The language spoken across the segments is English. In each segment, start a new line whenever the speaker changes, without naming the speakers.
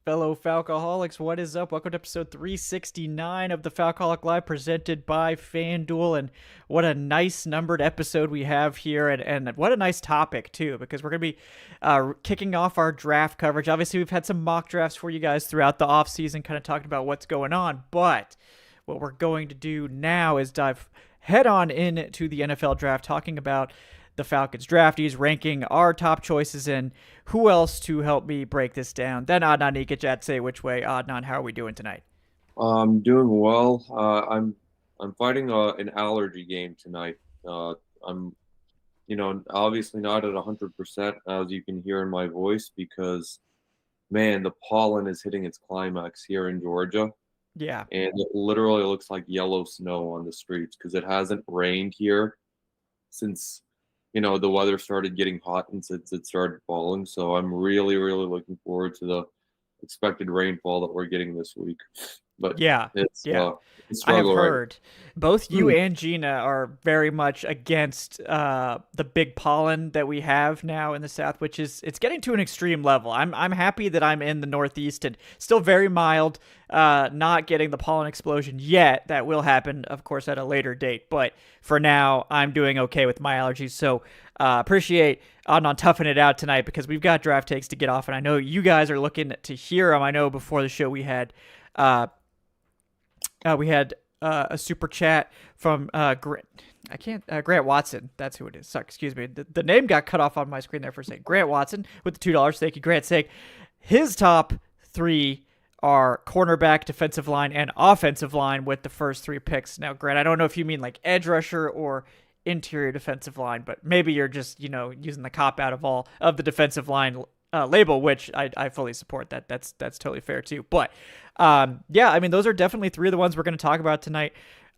fellow Falcoholics. What is up? Welcome to episode 369 of the Falcoholic Live presented by FanDuel. And what a nice numbered episode we have here. And what a nice topic, too, because we're going to be kicking off our draft coverage. Obviously, we've had some mock drafts for you guys throughout the offseason, kind of talking about what's going on. But what we're going to do now is dive head on into the NFL draft, talking about the Falcons draftees, ranking our top choices, and who else to help me break this down. Then Adnan Ikic at Say Which Way. Adnan, how are we doing tonight?
I'm doing well. I'm fighting an allergy game tonight. I'm, obviously not at 100% as you can hear in my voice because, man, the pollen is hitting its climax here in Georgia,
Yeah.
and it literally looks like yellow snow on the streets because it hasn't rained here since, the weather started getting hot and since it started falling. So I'm really, really looking forward to the expected rainfall that we're getting this week. But
Yeah.
it's
Yeah.
a
I have
struggle, right?
heard both you and Gina are very much against the big pollen that we have now in the South, which is it's getting to an extreme level. I'm happy that I'm in the Northeast and still very mild, not getting the pollen explosion yet. That will happen, of course, at a later date. But for now, I'm doing okay with my allergies. So appreciate Adnan toughing it out tonight because we've got draft takes to get off, and I know you guys are looking to hear them. I know before the show uh, we had a super chat from Grant Watson. That's who it is. Sorry, excuse me. The name got cut off on my screen there for a second. Grant Watson with the $2. Thank you, Grant. Sake. His top three are cornerback, defensive line, and offensive line with the first three picks. Now, Grant, I don't know if you mean like edge rusher or interior defensive line, but maybe you're just using the cop out of all of the defensive line label, which I fully support. That's totally fair too. But yeah, I mean, those are definitely three of the ones we're going to talk about tonight.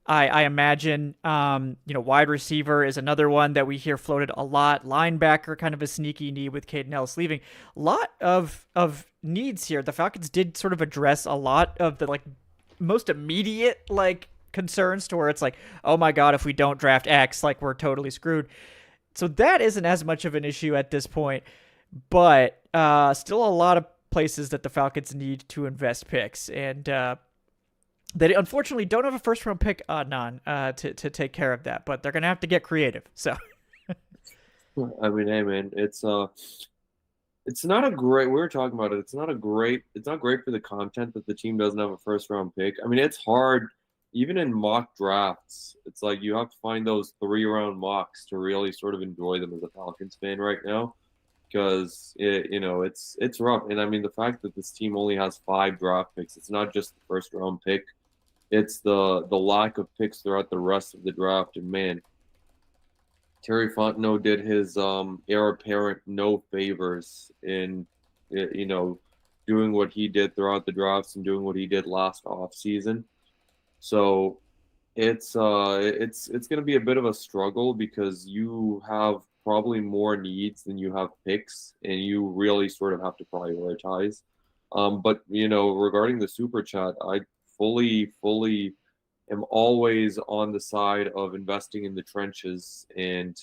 I imagine, wide receiver is another one that we hear floated a lot. Linebacker, kind of a sneaky need with Caden Ellis leaving. A lot of needs here. The Falcons did sort of address a lot of the most immediate concerns to where it's like, oh my God, if we don't draft X, we're totally screwed. So that isn't as much of an issue at this point, but still a lot of places that the Falcons need to invest picks, and they unfortunately don't have a first round pick, to take care of that. But they're gonna have to get creative. So
I mean, hey man, it's not a great. We were talking about it. It's not great for the content that the team doesn't have a first round pick. I mean, it's hard even in mock drafts. It's like you have to find those 3 round mocks to really sort of enjoy them as a Falcons fan right now because it's rough. And I mean, the fact that this team only has 5 draft picks, it's not just the first round pick. It's the lack of picks throughout the rest of the draft. And man, Terry Fontenot did his heir apparent no favors in doing what he did throughout the drafts and doing what he did last off season. So it's going to be a bit of a struggle because you have probably more needs than you have picks, and you really sort of have to prioritize. But regarding the super chat, I fully am always on the side of investing in the trenches, and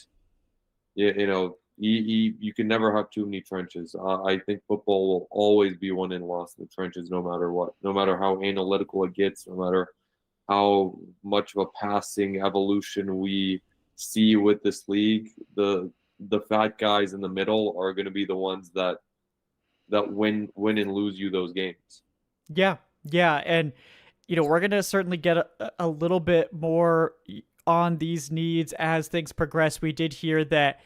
you can never have too many trenches. I think football will always be won and lost in the trenches, no matter what, no matter how analytical it gets, no matter how much of a passing evolution we see with this league. The fat guys in the middle are going to be the ones that win and lose you those games.
yeah, yeah, and we're gonna certainly get a little bit more on these needs as things progress. We did hear that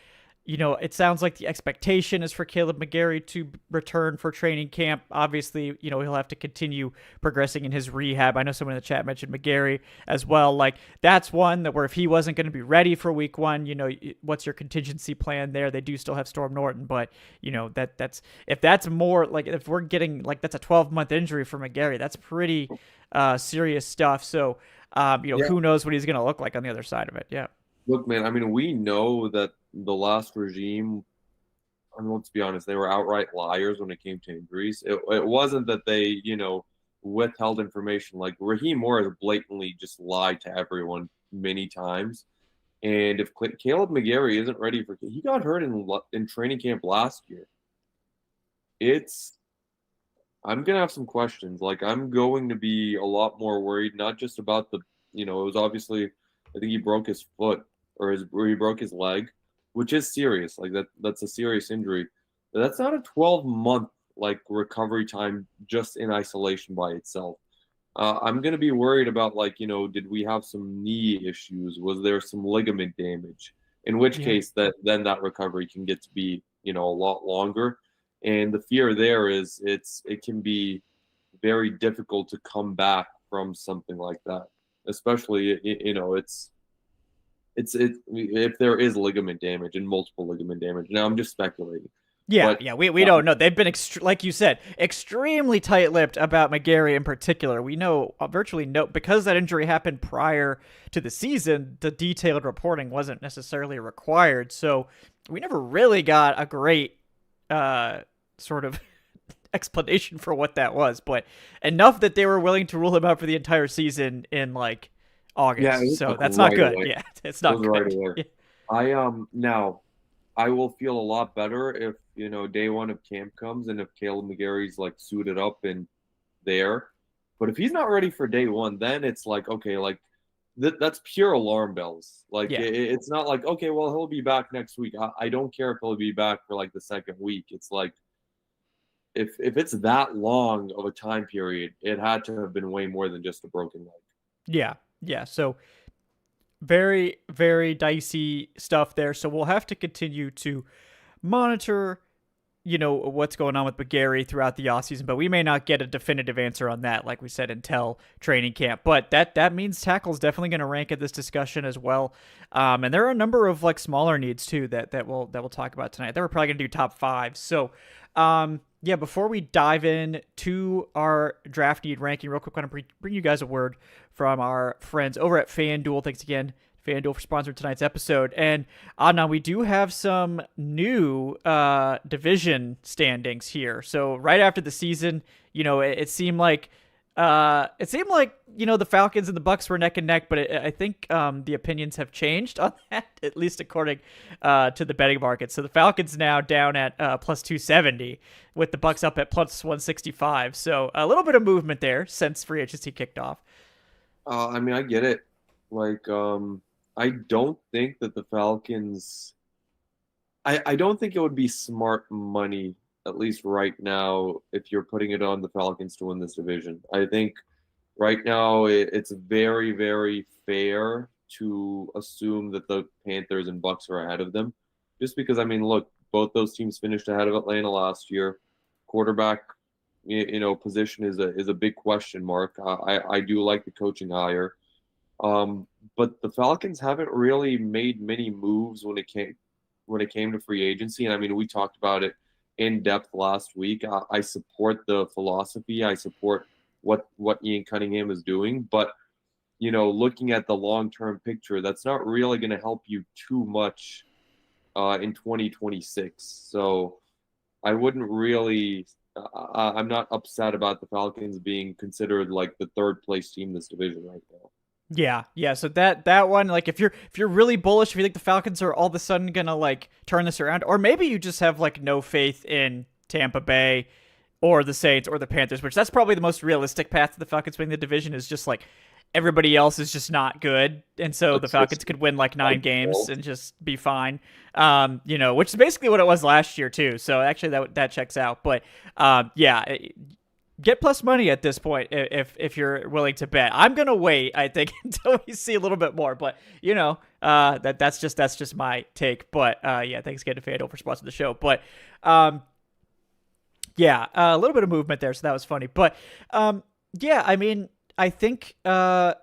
it sounds like the expectation is for Caleb McGarry to return for training camp. Obviously, he'll have to continue progressing in his rehab. I know someone in the chat mentioned McGarry as well. That's one that where if he wasn't going to be ready for week one, what's your contingency plan there? They do still have Storm Norton, but that's if that's more if we're getting that's a 12-month injury for McGarry, that's pretty serious stuff. So,
Yeah.
who knows what he's going to look like on the other side of it. Yeah.
Look, man, I mean, we know that the last regime, I mean, let's be honest, they were outright liars when it came to injuries. It wasn't that they, withheld information. Like Raheem Morris blatantly just lied to everyone many times. And if Caleb McGarry isn't ready he got hurt in training camp last year. It's I'm gonna have some questions. Like I'm going to be a lot more worried, not just about it was obviously, I think he broke his foot or he broke his leg, which is serious. Like that's a serious injury. But that's not a 12-month like recovery time just in isolation by itself. I'm gonna be worried about did we have some knee issues? Was there some ligament damage? In which
Yeah.
case that recovery can get to be, a lot longer. And the fear there is it can be very difficult to come back from something like that, especially if there is ligament damage and multiple ligament damage. Now I'm just speculating,
Yeah,
but
yeah, we don't know. They've been, like you said, extremely tight-lipped about McGarry in particular. We know virtually because that injury happened prior to the season, the detailed reporting wasn't necessarily required. So we never really got a great sort of explanation for what that was, but enough that they were willing to rule him out for the entire season in like
yeah, it
August.
was
So
like
that's not
right
good.
away.
Yeah, it's
It
not
was right
good.
away. I now I will feel a lot better if day one of camp comes and if Caleb McGarry's like suited up and there. But if he's not ready for day one, then it's like okay, like that's pure alarm bells. Like
Yeah.
it's not like okay, well he'll be back next week. I don't care if he'll be back for like the second week. It's like if it's that long of a time period, it had to have been way more than just a broken leg.
Yeah. Yeah. So very, very dicey stuff there. So we'll have to continue to monitor, what's going on with McGarry throughout the offseason, but we may not get a definitive answer on that, like we said, until training camp. But that means tackle's definitely going to rank at this discussion as well. And there are a number of like smaller needs too that we'll talk about tonight. That we're probably going to do top five. So yeah, before we dive in to our draft need ranking, real quick, I want to bring you guys a word from our friends over at FanDuel. Thanks again, FanDuel, for sponsoring tonight's episode. And Adnan, we do have some new division standings here. So right after the season, it seemed like the Falcons and the Bucks were neck and neck, but I think the opinions have changed on that, at least according to the betting market. So the Falcons now down at plus 270, with the Bucks up at plus 165. So a little bit of movement there since free agency kicked off.
I mean, I get it. Like, I don't think that the Falcons. I don't think it would be smart money, at least right now, if you're putting it on the Falcons to win this division. I think right now it's very, very fair to assume that the Panthers and Bucks are ahead of them. Just because, I mean, look, both those teams finished ahead of Atlanta last year. Quarterback, position is a big question mark. I do like the coaching hire. But the Falcons haven't really made many moves when it came to free agency. And I mean, we talked about it in depth last week. I support the philosophy. I support what Ian Cunningham is doing. But looking at the long-term picture, that's not really going to help you too much in 2026. So I wouldn't really. I'm not upset about the Falcons being considered like the third place team in this division right now.
Yeah. So that one, like, if you're really bullish, if you think the Falcons are all of a sudden gonna like turn this around, or maybe you just have like no faith in Tampa Bay or the Saints or the Panthers, which that's probably the most realistic path to the Falcons winning the division, is just like everybody else is just not good, and so the Falcons could win like 9 games and just be fine. Which is basically what it was last year too. So actually that checks out. But yeah. Get plus money at this point if you're willing to bet. I'm gonna wait, I think, until we see a little bit more. But that's just my take. But yeah, thanks again to FanDuel for sponsoring the show. But yeah, a little bit of movement there, so that was funny. But yeah, I mean, I think other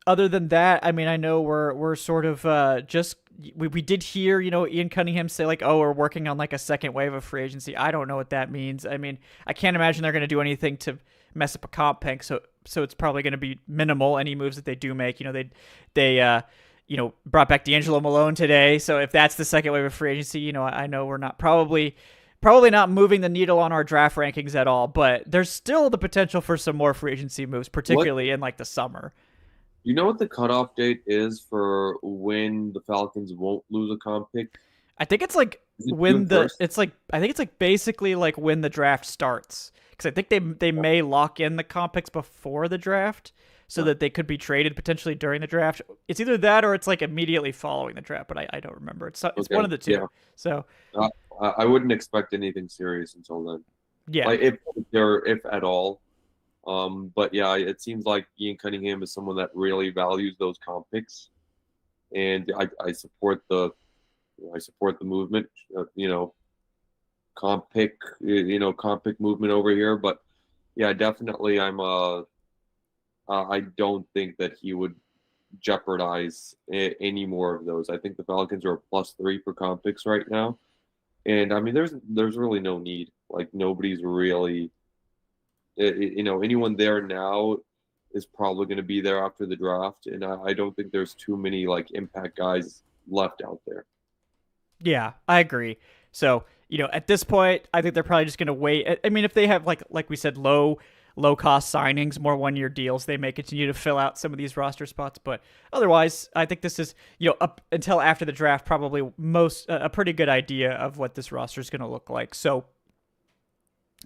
than that, I mean, I know we're sort of just we did hear, Ian Cunningham say like, oh, we're working on like a second wave of free agency. I don't know what that means. I mean, I can't imagine they're going to do anything to mess up a comp pick. So it's probably going to be minimal, any moves that they do make. They brought back D'Angelo Malone today. So if that's the second wave of free agency, I know we're not probably not moving the needle on our draft rankings at all, but there's still the potential for some more free agency moves, particularly in like the summer.
You know what the cutoff date is for when the Falcons won't lose a comp pick?
I think it's like
Is it
when
June
the
1st?
it's like I think it's like basically like when the draft starts, because I think they may lock in the comp picks before the draft so
Yeah.
that they could be traded potentially during the draft. It's either that or it's like immediately following the draft, but I don't remember. It's one
Okay.
of the two.
Yeah.
So
Uh, I wouldn't expect anything serious until then.
yeah,
Like if at all. But yeah, it seems like Ian Cunningham is someone that really values those comp picks, and I support the movement. Comp pick movement over here. But yeah, definitely, I don't think that he would jeopardize any more of those. I think the Falcons are a +3 for comp picks right now, and I mean, there's really no need. Like nobody's really, anyone there now is probably going to be there after the draft, and I don't think there's too many like impact guys left out there.
yeah, I agree. So at this point, I think they're probably just gonna wait. I mean, if they have like we said, low cost signings, more 1 year deals, they may continue to fill out some of these roster spots. But otherwise, I think this is up until after the draft, probably a pretty good idea of what this roster is gonna look like. So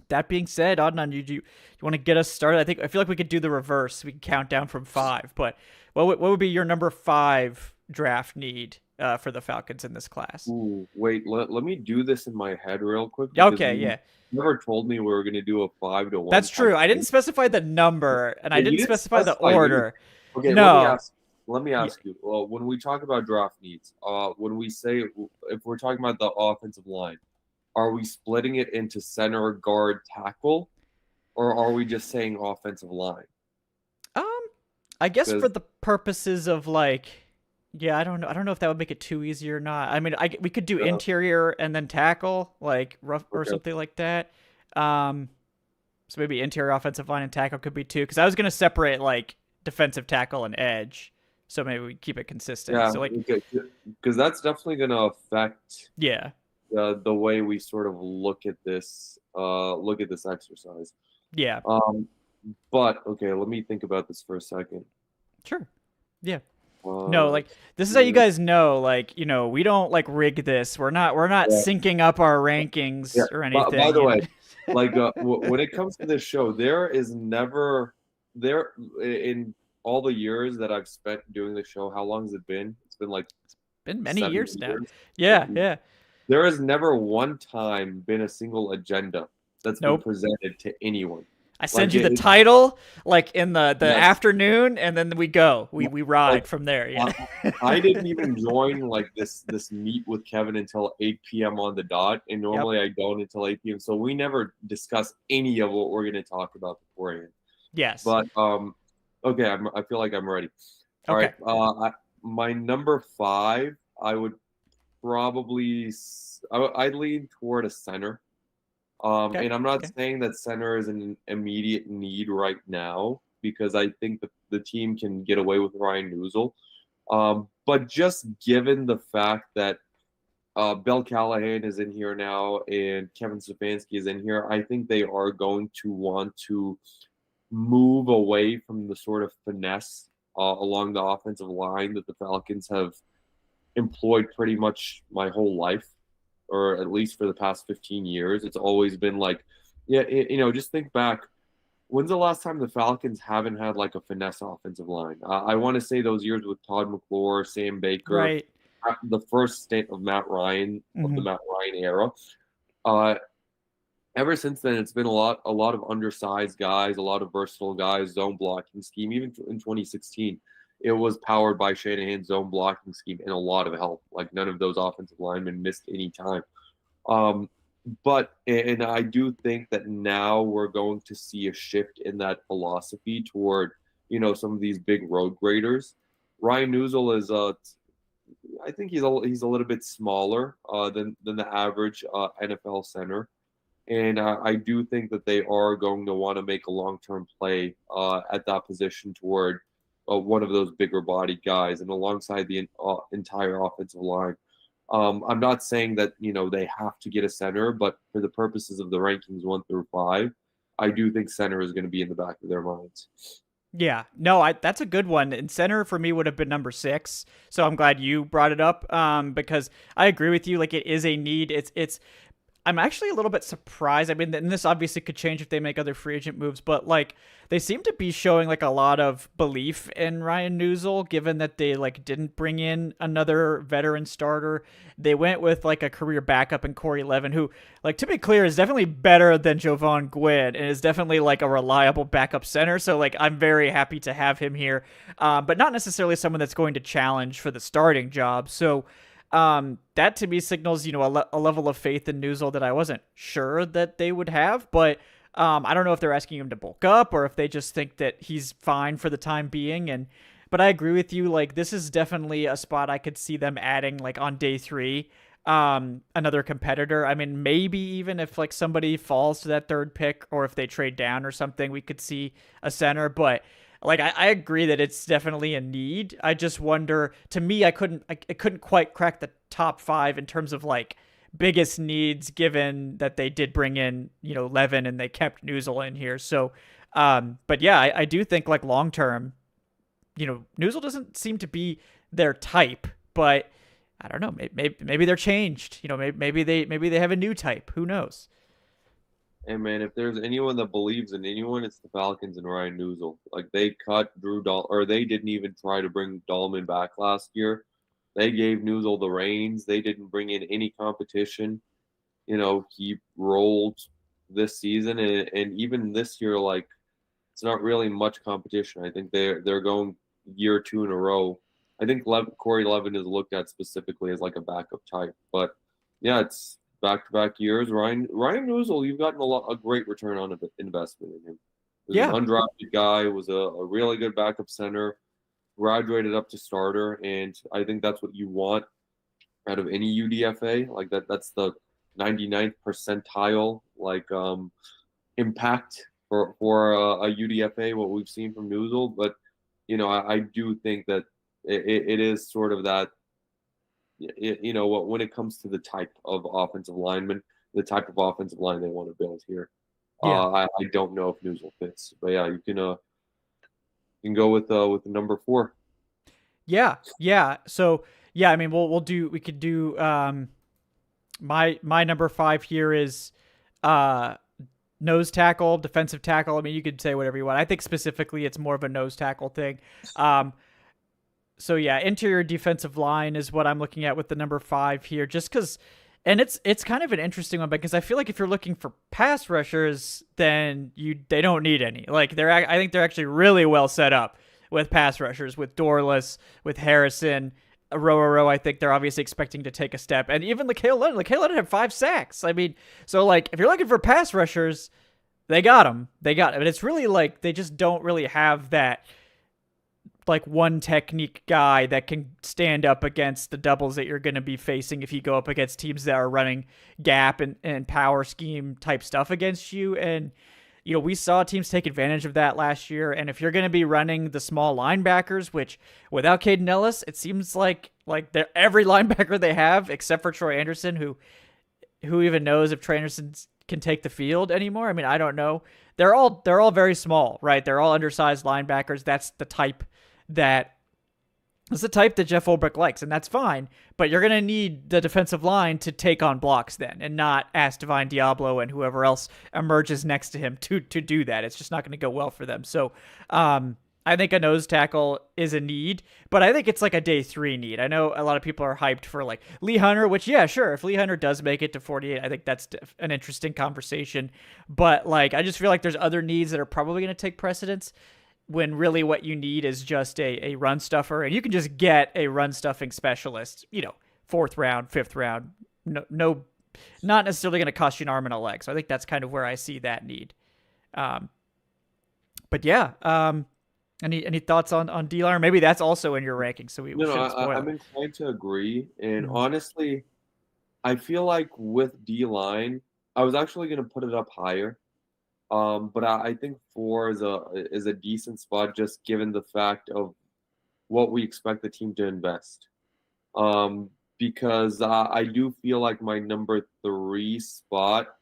that being said, Adnan, you want to get us started? I feel like we could do the reverse. We can count down from 5. But what would be your number 5 draft need for the Falcons in this class?
Ooh, wait, let me do this in my head real quick because
Okay,
you
yeah,
never told me we were going to do a 5-1
that's
type
true. I didn't
thing.
specify the number, and I
Yeah, you
didn't
didn't
specify the
specify either.
order.
Okay,
No,
let me
yeah,
ask you. When we talk about draft needs, when we say if we're talking about the offensive line, are we splitting it into center, guard, tackle, or are we just saying offensive line?
um, I guess for
Because
the purposes of like, yeah, I don't know. I don't know if that would make it too easy or not. I mean, we could do interior and then tackle, like rough or
okay,
something like that. Um, so maybe interior offensive line and tackle could be 2, because I was gonna separate like defensive tackle and edge. So maybe we keep it consistent.
yeah,
So like,
okay, because that's definitely going to affect
yeah,
the way we sort of look at this exercise.
yeah,
Um, but okay, let me think about this for a second.
sure, yeah. No,
Uh,
like this is how you guys know, like, we don't like rig this. We're not
yeah,
syncing up our
yeah.
rankings or
By
anything,
the way, like when it comes to this show, there is never there in all the years that I've spent doing the show. How long has it been? It's been like
Been many
7
years now.
years.
Yeah, yeah.
There has never one time been a single agenda that's been
Nope.
presented to anyone.
I
Like
send you the title like in the
yes,
afternoon, and then we go. We
like
ride from there. Yeah.
I didn't even join like this meet with Kevin until 8 p.m. on the dot, and
Yep.
normally I don't until 8 p.m. So we never discuss any of what we're going to talk about beforehand.
Yes.
But okay, I feel like I'm ready. All right,
Okay.
my number 5, I would probably I'd lean toward a center.
Okay.
And I'm not
Okay.
saying that center is an immediate need right now because I think the team can get away with Ryan Newsel. But just given the fact that Bill Callahan is in here now and Kevin Stefanski is in here, I think they are going to want to move away from the sort of finesse along the offensive line that the Falcons have employed pretty much my whole life, or at least for the past 15 years. It's always been like, yeah, just think back. When's the last time the Falcons haven't had like a finesse offensive line? I want to say those years with Todd McClure, Sam Baker,
Right.
the first stint of Matt Ryan, of the
Hmm.
Matt Ryan era. Uh, Ever since then, it's been a lot of undersized guys, a lot of versatile guys, zone blocking scheme. Even in 2016, it was powered by Shanahan's zone blocking scheme and a lot of help. Like none of those offensive linemen missed any time. Um, and I do think that now we're going to see a shift in that philosophy toward some of these big road graders. Ryan Newsel is I think he's a little bit smaller than the average NFL center. And I do think that they are going to want to make a long-term play at that position toward one of those bigger body guys and alongside the entire offensive line. I'm not saying that, they have to get a center, but for the purposes of the rankings 1 through 5, I do think center is going to be in the back of their minds.
Yeah, no, that's a good one. And center for me would have been number 6. So I'm glad you brought it up, because I agree with you. Like, it is a need. It's I'm actually a little bit surprised. I mean, and this obviously could change if they make other free agent moves, but like they seem to be showing like a lot of belief in Ryan Newsel, given that they like didn't bring in another veteran starter. They went with like a career backup in Corey Levin, who, like, to be clear, is definitely better than Jovan Gwynn and is definitely like a reliable backup center. So like I'm very happy to have him here, but not necessarily someone that's going to challenge for the starting job. So that to me signals, a level of faith in Newsel that I wasn't sure that they would have. But I don't know if they're asking him to bulk up or if they just think that he's fine for the time being. But I agree with you. Like, this is definitely a spot I could see them adding, like, on day 3, another competitor. I mean, maybe even if like somebody falls to that 3rd pick or if they trade down or something, we could see a center. But like, I agree that it's definitely a need. I just wonder. To me, I couldn't quite crack the top 5 in terms of like biggest needs, given that they did bring in Levin and they kept Newsel in here. So, but yeah, I do think like long term, Newsel doesn't seem to be their type, but I don't know. Maybe they're changed. Maybe they have a new type. Who knows?
And man, if there's anyone that believes in anyone, it's the Falcons and Ryan Newsel. Like, they cut Drew Dahl, or they didn't even try to bring Dahlman back last year. They gave Newsel the reins. They didn't bring in any competition. He rolled this season, and even this year, like, it's not really much competition. I think they're going year 2 in a row. I think Corey Levin is looked at specifically as like a backup type, but yeah, it's back-to-back years. Ryan Newsel, you've gotten a great return on investment in him. He was
Yeah,
an undrafted guy, was a really good backup center, graduated up to starter, and I think that's what you want out of any UDFA. Like, that's the 99th percentile, like, impact for a UDFA, what we've seen from Newsel. But I do think that it is sort of that, when it comes to the type of offensive lineman, the type of offensive line they want to build here.
yeah.
I don't know if Newsel fits, but yeah, you can go with the number 4.
Yeah, yeah. So yeah, I mean, we could do my number 5 here is uh nose tackle, defensive tackle. I mean, you could say whatever you want. I think specifically it's more of a nose tackle thing. So yeah, interior defensive line is what I'm looking at with the number 5 here, just because. And it's kind of an interesting one because I feel like if you're looking for pass rushers, then they don't need any. Like, I think they're actually really well set up with pass rushers, with Dorless, with Harrison, Row. I think they're obviously expecting to take a step, and even Laquale Leonard had 5 sacks. I mean, so like if you're looking for pass rushers, they got him. But it's really like they just don't really have that like one technique guy that can stand up against the doubles that you're going to be facing if you go up against teams that are running gap and power scheme type stuff against you. And we saw teams take advantage of that last year. And if you're going to be running the small linebackers, which without Caden Ellis, it seems like every linebacker they have except for Troy Anderson, who even knows if Troy Anderson can take the field anymore. I mean, I don't know. They're all very small, right? They're all undersized linebackers. That's the type that Jeff Ulbrich likes, and that's fine. But you're going to need the defensive line to take on blocks then, and not ask Divine Diablo and whoever else emerges next to him to do that. It's just not going to go well for them. So I think a nose tackle is a need, but I think it's like a day 3 need. I know a lot of people are hyped for like Lee Hunter, which, yeah, sure, if Lee Hunter does make it to 48, I think that's an interesting conversation. But like, I just feel like there's other needs that are probably going to take precedence, when really what you need is just a run stuffer, and you can just get a run stuffing specialist, 4th round, 5th round. No, not necessarily going to cost you an arm and a leg. So I think that's kind of where I see that need. But yeah, any thoughts on D-line? Maybe that's also in your ranking, so we shouldn't spoil
I'm inclined to agree. And honestly, I feel like with D-line, I was actually going to put it up higher. But I think 4 is a decent spot, just given the fact of what we expect the team to invest. Because I do feel like my number 3 spot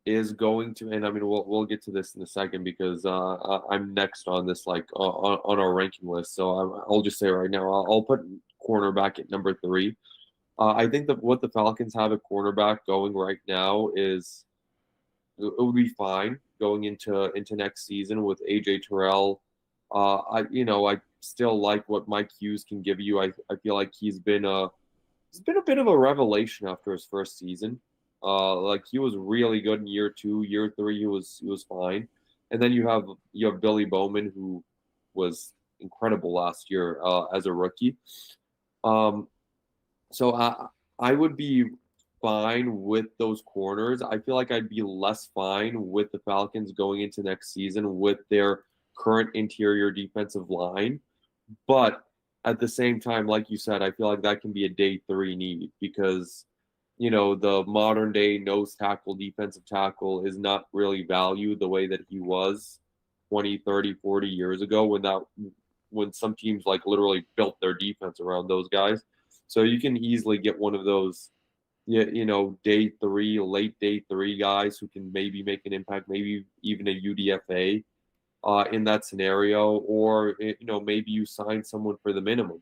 is going to, and I mean, we'll get to this in a second because I'm next on this, like on our ranking list. So I'll just say right now, I'll put cornerback at number 3. I think that what the Falcons have at cornerback going right now is it would be fine going into next season with AJ Terrell. I still like what Mike Hughes can give you. I feel like he's been a bit of a revelation after his first season. Like he was really good in year 2, year 3 he was fine, and then you have Billy Bowman, who was incredible last year as a rookie. So I would be fine with those corners. I feel like I'd be less fine with the Falcons going into next season with their current interior defensive line. But at the same time, like you said, I feel like that can be a day 3 need because, the modern day nose tackle, defensive tackle is not really valued the way that he was 20, 30, 40 years ago when some teams like literally built their defense around those guys. So you can easily get one of those, day 3, late day 3 guys who can maybe make an impact, maybe even a UDFA in that scenario, or maybe you sign someone for the minimum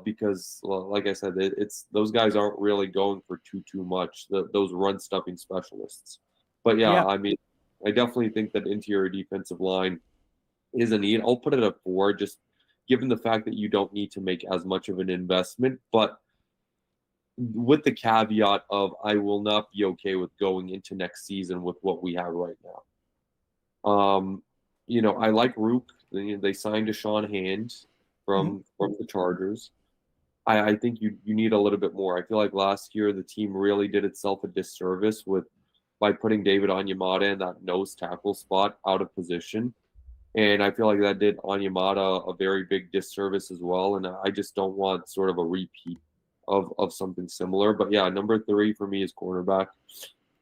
because, like I said, it's those guys aren't really going for too much. Those run stuffing specialists. But yeah,
Yeah.
I mean, I definitely think that interior defensive line is a need. I'll put it at 4, just given the fact that you don't need to make as much of an investment, but with the caveat of I will not be okay with going into next season with what we have right now. I like Rook. They signed Deshaun Hand
Mhm.
from the Chargers. I think you need a little bit more. I feel like last year the team really did itself a disservice by putting David Onyemata in that nose tackle spot out of position. And I feel like that did Onyemata a very big disservice as well. And I just don't want sort of a repeat of something similar. But yeah, number 3 for me is cornerback.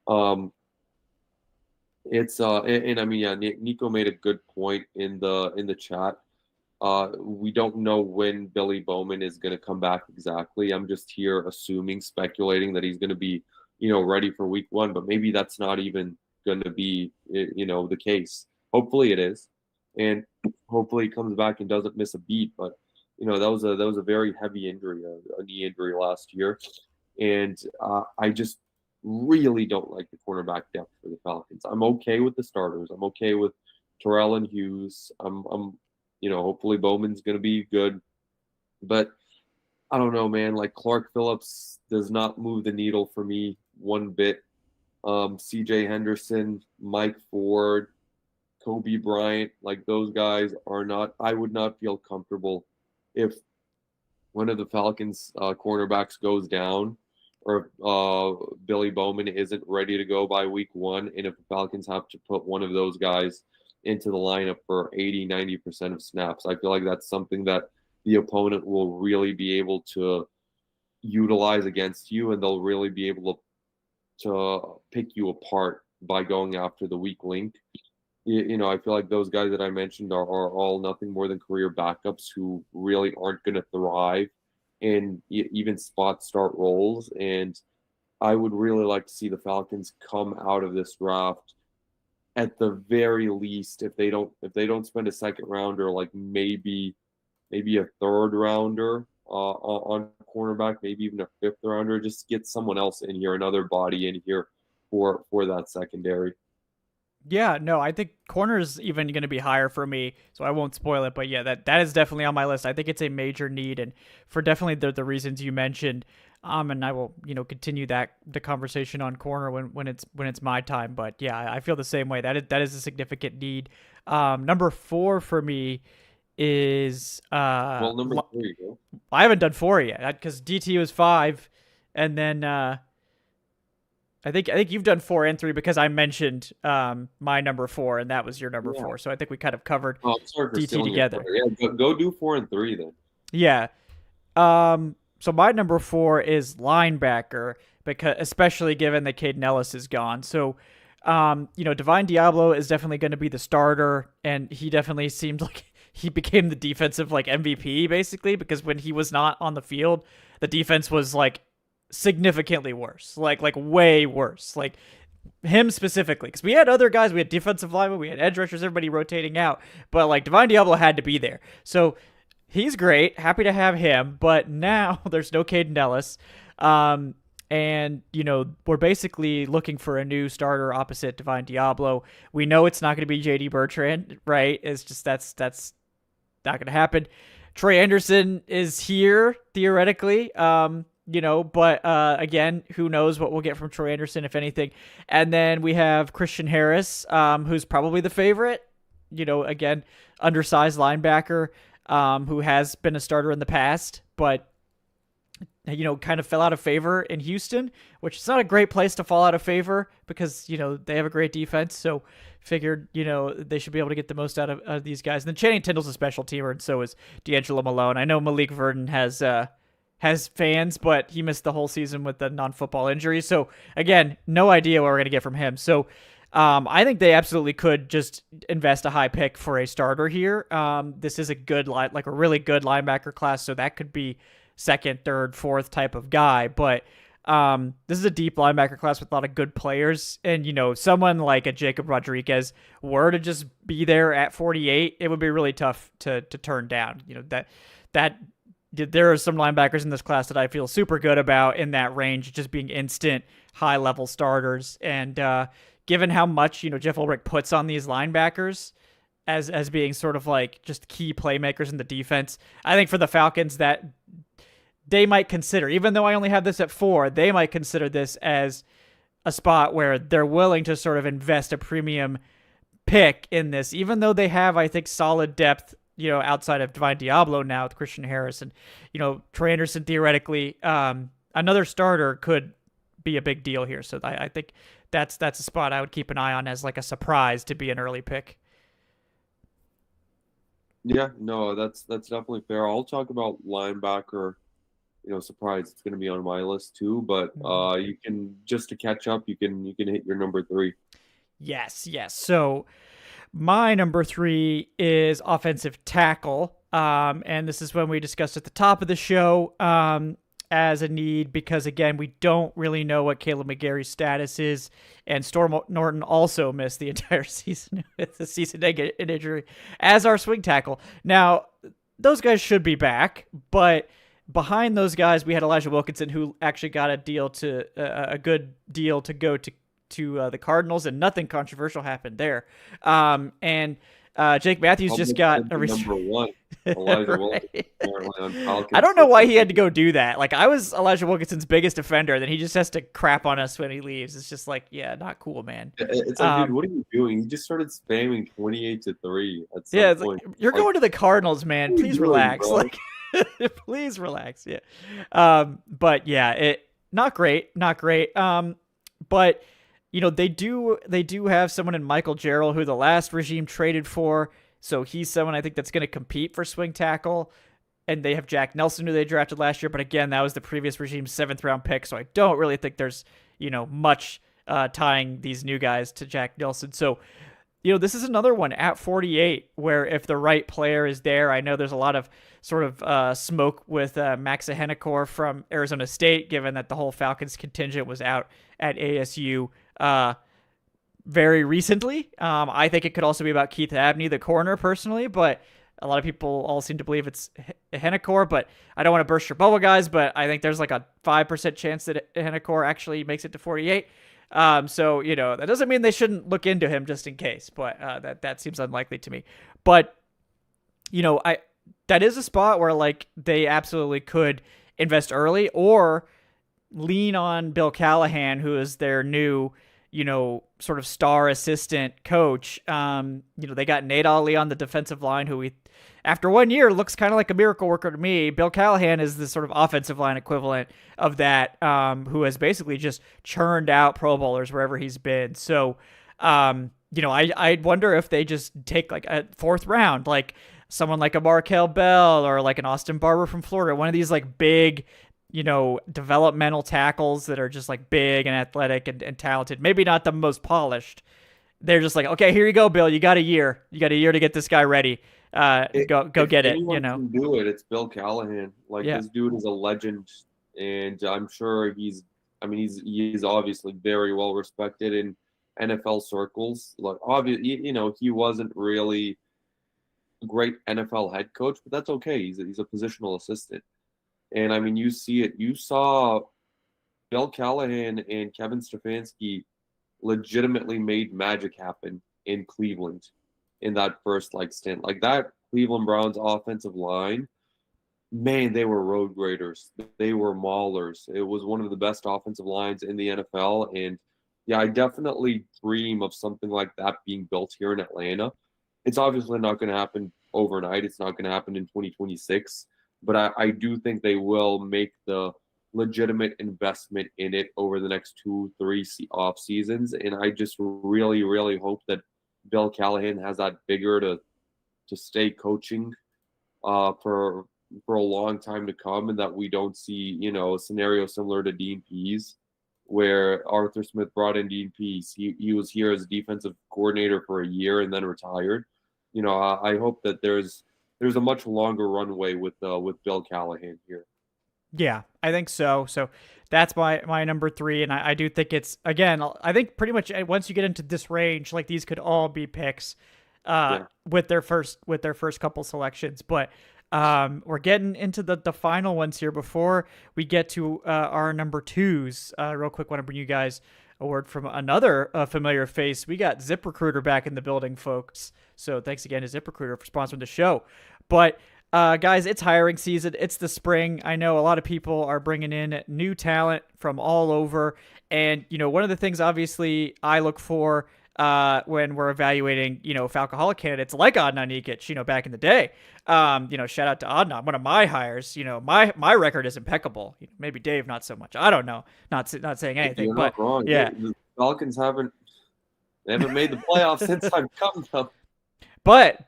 Um, it's and I mean, yeah, Nico made a good point in the chat. We don't know when Billy Bowman is going to come back exactly. I'm just here assuming, speculating that he's going to be, ready for week 1, but maybe that's not even going to be, the case. Hopefully it is, and hopefully he comes back and doesn't miss a beat. But that was a very heavy injury, a knee injury last year, and I just really don't like the cornerback depth for the Falcons. I'm okay with the starters. I'm okay with Terrell and Hughes. I'm hopefully Bowman's going to be good. But I don't know, man. Like Clark Phillips does not move the needle for me one bit. CJ Henderson, Mike Ford, Kobe Bryant, like those guys are not, I would not feel comfortable if one of the Falcons cornerbacks goes down or Billy Bowman isn't ready to go by week 1. And if the Falcons have to put one of those guys into the lineup for 80-90% of snaps, I feel like that's something that the opponent will really be able to utilize against you, and they'll really be able to pick you apart by going after the weak link. I feel like those guys that I mentioned are all nothing more than career backups who really aren't going to thrive in even spot start roles. And I would really like to see the Falcons come out of this draft at the very least, if they don't spend a second rounder, like maybe a third rounder on cornerback, maybe even a fifth rounder, just get someone else in here, another body in here for that secondary.
Yeah, no, I think corner is even going to be higher for me, so I won't spoil it. But yeah, that is definitely on my list. I think it's a major need, and for definitely the reasons you mentioned. And I will continue the conversation on corner when it's my time. But yeah, I feel the same way. That is a significant need. Number 4 for me is
Well, number 3, bro.
I haven't done 4 yet because DT was 5, and then I think you've done 4 and 3 because I mentioned my number 4 and that was your number 4. So I think we kind of covered
Oh, I'm sorry for
DT
stealing
together.
Yeah, go do 4 and 3 then.
Yeah. So my number 4 is linebacker, because especially given that Caden Ellis is gone. So Divine Diablo is definitely going to be the starter, and he definitely seemed like he became the defensive MVP basically, because when he was not on the field, the defense was significantly worse, like way worse. him specifically, because we had other guys, we had defensive linemen, we had edge rushers, everybody rotating out, but like Divine Diablo had to be there. So he's great, happy to have him, but now there's no Caden Ellis. And, we're basically looking for a new starter opposite Divine Diablo. We know it's not going to be JD Bertrand, right? It's just that's not going to happen. Troy Anderson is here, theoretically. But again, who knows what we'll get from Troy Anderson, if anything. And then we have Christian Harris, who's probably the favorite. Again, undersized linebacker, who has been a starter in the past, but kind of fell out of favor in Houston, which is not a great place to fall out of favor because, they have a great defense. So figured, they should be able to get the most out of these guys. And then Channing Tindall's a special teamer, and so is D'Angelo Malone. I know Malik Verdon has fans, but he missed the whole season with the non-football injury. So again, no idea what we're going to get from him. So I think they absolutely could just invest a high pick for a starter here. This is a really good linebacker class, so that could be second, third, fourth type of guy. But this is a deep linebacker class with a lot of good players. And, someone like a Jacob Rodriguez were to just be there at 48, it would be really tough to turn down. There are some linebackers in this class that I feel super good about in that range, just being instant high-level starters. And given how much, Jeff Ulbrich puts on these linebackers as being sort of like just key playmakers in the defense, I think for the Falcons that they might consider, even though I only have this at 4, they might consider this as a spot where they're willing to sort of invest a premium pick in this, even though they have, I think, solid depth, outside of Divine Diablo now with Christian Harris and, Troy Anderson, theoretically, another starter could be a big deal here. So I think that's a spot I would keep an eye on as like a surprise to be an early pick.
Yeah, no, that's definitely fair. I'll talk about linebacker. Surprise, it's going to be on my list too. But you can, just to catch up, you can hit your number 3.
Yes. So my number 3 is offensive tackle. And this is when we discussed at the top of the show as a need because, again, we don't really know what Caleb McGarry's status is. And Storm Norton also missed the entire season with a season-ending injury as our swing tackle. Now, those guys should be back, but behind those guys, we had Elijah Wilkinson, who actually got a good deal to go to the Cardinals, and nothing controversial happened there. And Jake Matthews just got a
number 1. Elijah
right.
Wilkinson on Falcons.
I don't know why he had to go do that. Like, I was Elijah Wilkinson's biggest defender, then he just has to crap on us when he leaves. It's just like, yeah, not cool, man.
It's like, dude, what are you doing? He just started spamming 28-3 at some point.
Like, you're going to the Cardinals, man. Please relax. Like, please relax. Yeah. But yeah, not great. But they do have someone in Michael Jarrell who the last regime traded for. So he's someone I think that's going to compete for swing tackle. And they have Jack Nelson, who they drafted last year. But again, that was the previous regime's 7th round pick. So I don't really think there's, much tying these new guys to Jack Nelson. So, this is another one at 48 where if the right player is there, I know there's a lot of sort of smoke with Max Ahenekor from Arizona State, given that the whole Falcons contingent was out at ASU very recently. I think it could also be about Keith Abney, the corner, personally, but a lot of people all seem to believe it's Ahenekor, but I don't want to burst your bubble, guys, but I think there's like a 5% chance that Ahenekor actually makes it to 48. So, that doesn't mean they shouldn't look into him just in case, but that seems unlikely to me. But, that is a spot where like they absolutely could invest early or lean on Bill Callahan, who is their new, sort of star assistant coach. They got Nate Ali on the defensive line, who after 1 year looks kind of like a miracle worker to me. Bill Callahan is the sort of offensive line equivalent of that, who has basically just churned out Pro Bowlers wherever he's been. So, I wonder if they just take like a 4th round, like someone like a Markel Bell or like an Austin Barber from Florida, one of these like big, developmental tackles that are just like big and athletic and talented. Maybe not the most polished. They're just like, okay, here you go, Bill. You got a year. You got a year to get this guy ready. Go get it.
Can do it. It's Bill Callahan. Like, this dude is a legend, and I'm sure he's I mean, he's obviously very well respected in NFL circles. Like, obviously, he wasn't really a great NFL head coach, but that's okay. He's a positional assistant, and I mean, you see it. You saw Bill Callahan and Kevin Stefanski legitimately made magic happen in Cleveland in that first stint. Like that Cleveland Browns offensive line, man, they were road graders. They were maulers. It was one of the best offensive lines in the NFL. And yeah, I definitely dream of something like that being built here in Atlanta. It's obviously not going to happen overnight. It's not going to happen in 2026. But I do think they will make the legitimate investment in it over the next 2-3 off seasons. And I just really, really hope that Bill Callahan has that vigor to stay coaching for a long time to come, and that we don't see, a scenario similar to Dean Pease, where Arthur Smith brought in Dean Pease. He was here as defensive coordinator for a year and then retired. I hope that there's a much longer runway with Bill Callahan here.
Yeah, I think so. So that's my number 3, and I do think it's, again, I think pretty much once you get into this range, like these could all be picks with their first couple selections, but we're getting into the final ones here before we get to our number 2s. Real quick, want to bring you guys a word from another familiar face. We got ZipRecruiter back in the building, folks. So thanks again to ZipRecruiter for sponsoring the show. But guys, it's hiring season. It's the spring. I know a lot of people are bringing in new talent from all over. And, one of the things, obviously, I look for when we're evaluating, Falcoholic candidates like Adnan Ikic, back in the day. Shout out to Adnan, one of my hires. My record is impeccable. Maybe Dave, not so much. I don't know. Not saying anything.
You're
but
not wrong.
Yeah,
the Falcons haven't made the playoffs since I've come to.
But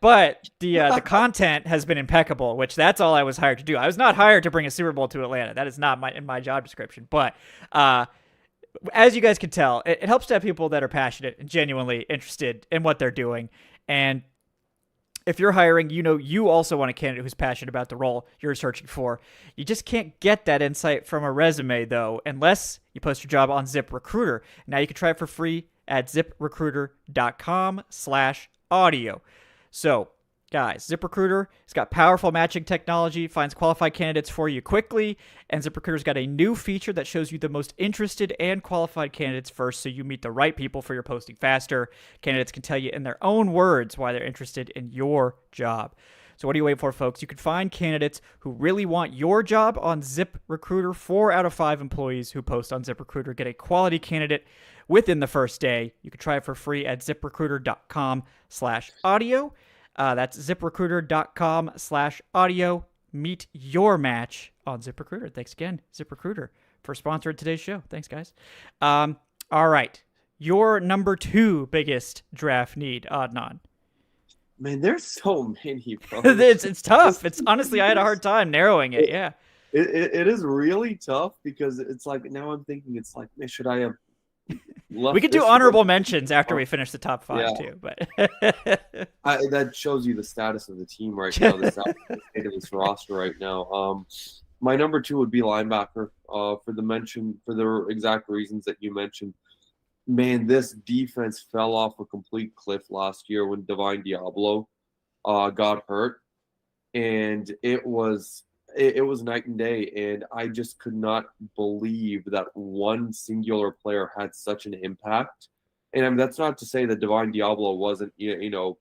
the content has been impeccable, which that's all I was hired to do. I was not hired to bring a Super Bowl to Atlanta. That is not in my job description. But as you guys can tell, it helps to have people that are passionate and genuinely interested in what they're doing. And if you're hiring, you also want a candidate who's passionate about the role you're searching for. You just can't get that insight from a resume, though, unless you post your job on ZipRecruiter. Now you can try it for free at ZipRecruiter.com/audio. So, guys, ZipRecruiter has got powerful matching technology, finds qualified candidates for you quickly, and ZipRecruiter's got a new feature that shows you the most interested and qualified candidates first, so you meet the right people for your posting faster. Candidates can tell you in their own words why they're interested in your job. So what are you waiting for, folks? You can find candidates who really want your job on ZipRecruiter. 4 out of 5 employees who post on ZipRecruiter get a quality candidate within the first day. You can try it for free at ZipRecruiter.com/audio. That's ZipRecruiter.com/audio. Meet your match on ZipRecruiter. Thanks again, ZipRecruiter, for sponsoring today's show. Thanks, guys. All right. Your number 2 biggest draft need, Adnan.
Man, there's so many, bro.
It's tough. It's honestly, I had a hard time narrowing it. Yeah.
It is really tough because it's like, now I'm thinking, it's like, man, should I have left?
We could do honorable mentions after we finish the top 5 too, but
that shows you the status of the team right now, the state of this roster right now. My number 2 would be linebacker, for the exact reasons that you mentioned. Man, this defense fell off a complete cliff last year when Divine Diablo got hurt, and it was night and day. And I just could not believe that one singular player had such an impact. And I mean, that's not to say that Divine Diablo wasn't, a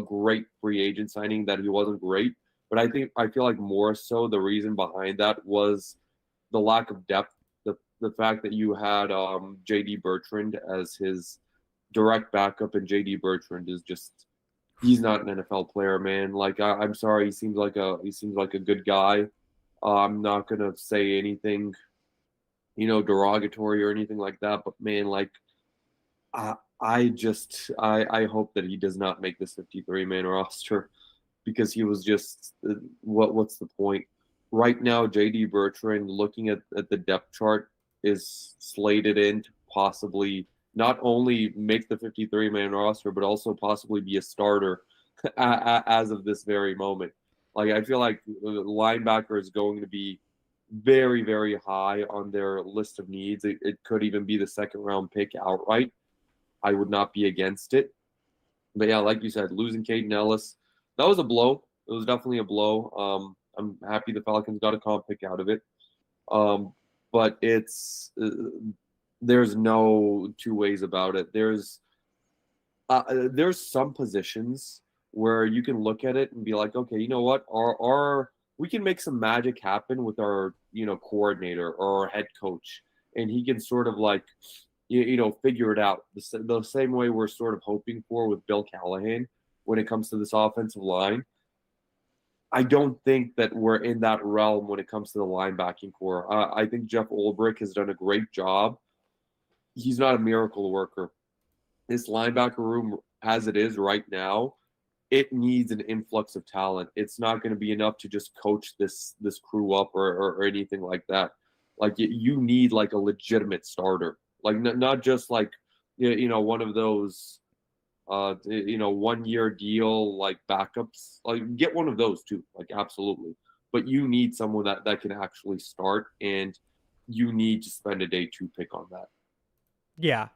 great free agent signing, that he wasn't great. But I feel like more so the reason behind that was the lack of depth. The fact that you had J.D. Bertrand as his direct backup, and J.D. Bertrand is just, he's not an NFL player, man. Like, I'm sorry, he seems like a good guy. I'm not gonna say anything, derogatory or anything like that. But man, like, I hope that he does not make this 53-man roster, because he was just, what's the point? Right now, J.D. Bertrand, looking at the depth chart, is slated in to possibly not only make the 53-man roster, but also possibly be a starter as of this very moment. Like, I feel like the linebacker is going to be very, very high on their list of needs. It could even be the second round pick outright. I would not be against it. But yeah, like you said, losing Caden Ellis, that was a blow. It was definitely a blow. I'm happy the Falcons got a comp pick out of it. But there's no two ways about it. There's some positions where you can look at it and be like, okay, you know what? We can make some magic happen with our, coordinator or our head coach, and he can sort of like, figure it out the same way we're sort of hoping for with Bill Callahan when it comes to this offensive line. I don't think that we're in that realm when it comes to the linebacking core. I think Jeff Ulbrich has done a great job. He's not a miracle worker. This linebacker room, as it is right now, it needs an influx of talent. It's not going to be enough to just coach this crew up or anything like that. Like you need like a legitimate starter, like not just like one of those 1 year deal like backups. Like get one of those too, like absolutely. But you need someone that can actually start, and you need to spend a day 2 pick on that.
Yeah.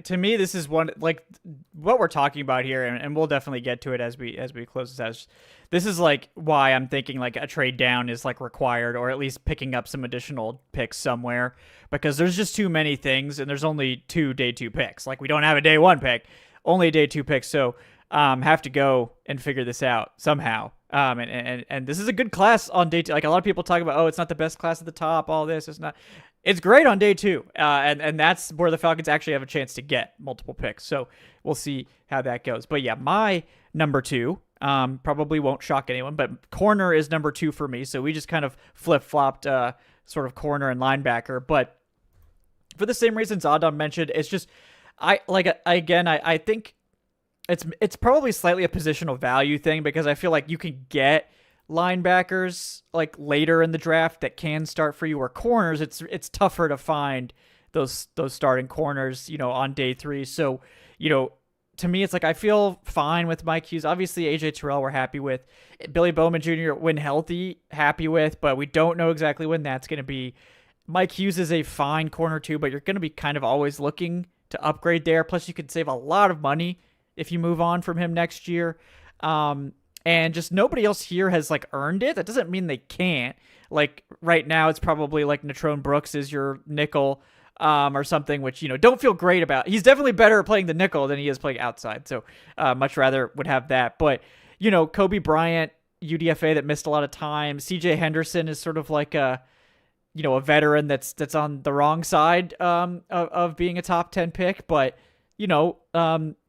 To me, this is one like what we're talking about here, and we'll definitely get to it as we close this out. This is like why I'm thinking like a trade down is like required, or at least picking up some additional picks somewhere, because there's just too many things, and there's only 2 day 2 picks. Like we don't have a day 1 pick, only a day 2 pick. So have to go and figure this out somehow. And this is a good class on day 2. Like a lot of people talk about, oh, it's not the best class at the top. All this, it's not. It's great on day 2, and that's where the Falcons actually have a chance to get multiple picks. So we'll see how that goes. But yeah, my number 2 probably won't shock anyone, but corner is number 2 for me. So we just kind of flip-flopped sort of corner and linebacker. But for the same reasons Adnan mentioned, it's just I think it's probably slightly a positional value thing, because I feel like you can get linebackers like later in the draft that can start for you, or corners it's tougher to find those starting corners on day 3. So to me it's like I feel fine with Mike Hughes. Obviously AJ Terrell we're happy with. Billy Bowman Jr. when healthy happy with, but we don't know exactly when that's going to be. Mike Hughes is a fine corner too, but you're going to be kind of always looking to upgrade there. Plus you could save a lot of money if you move on from him next year. And just nobody else here has like earned it. That doesn't mean they can't. Like right now, it's probably like Natrone Brooks is your nickel, or something, which don't feel great about. He's definitely better playing the nickel than he is playing outside. So much rather would have that. But Kobe Bryant, UDFA that missed a lot of time. CJ Henderson is sort of like a veteran that's on the wrong side of being a top 10 pick, but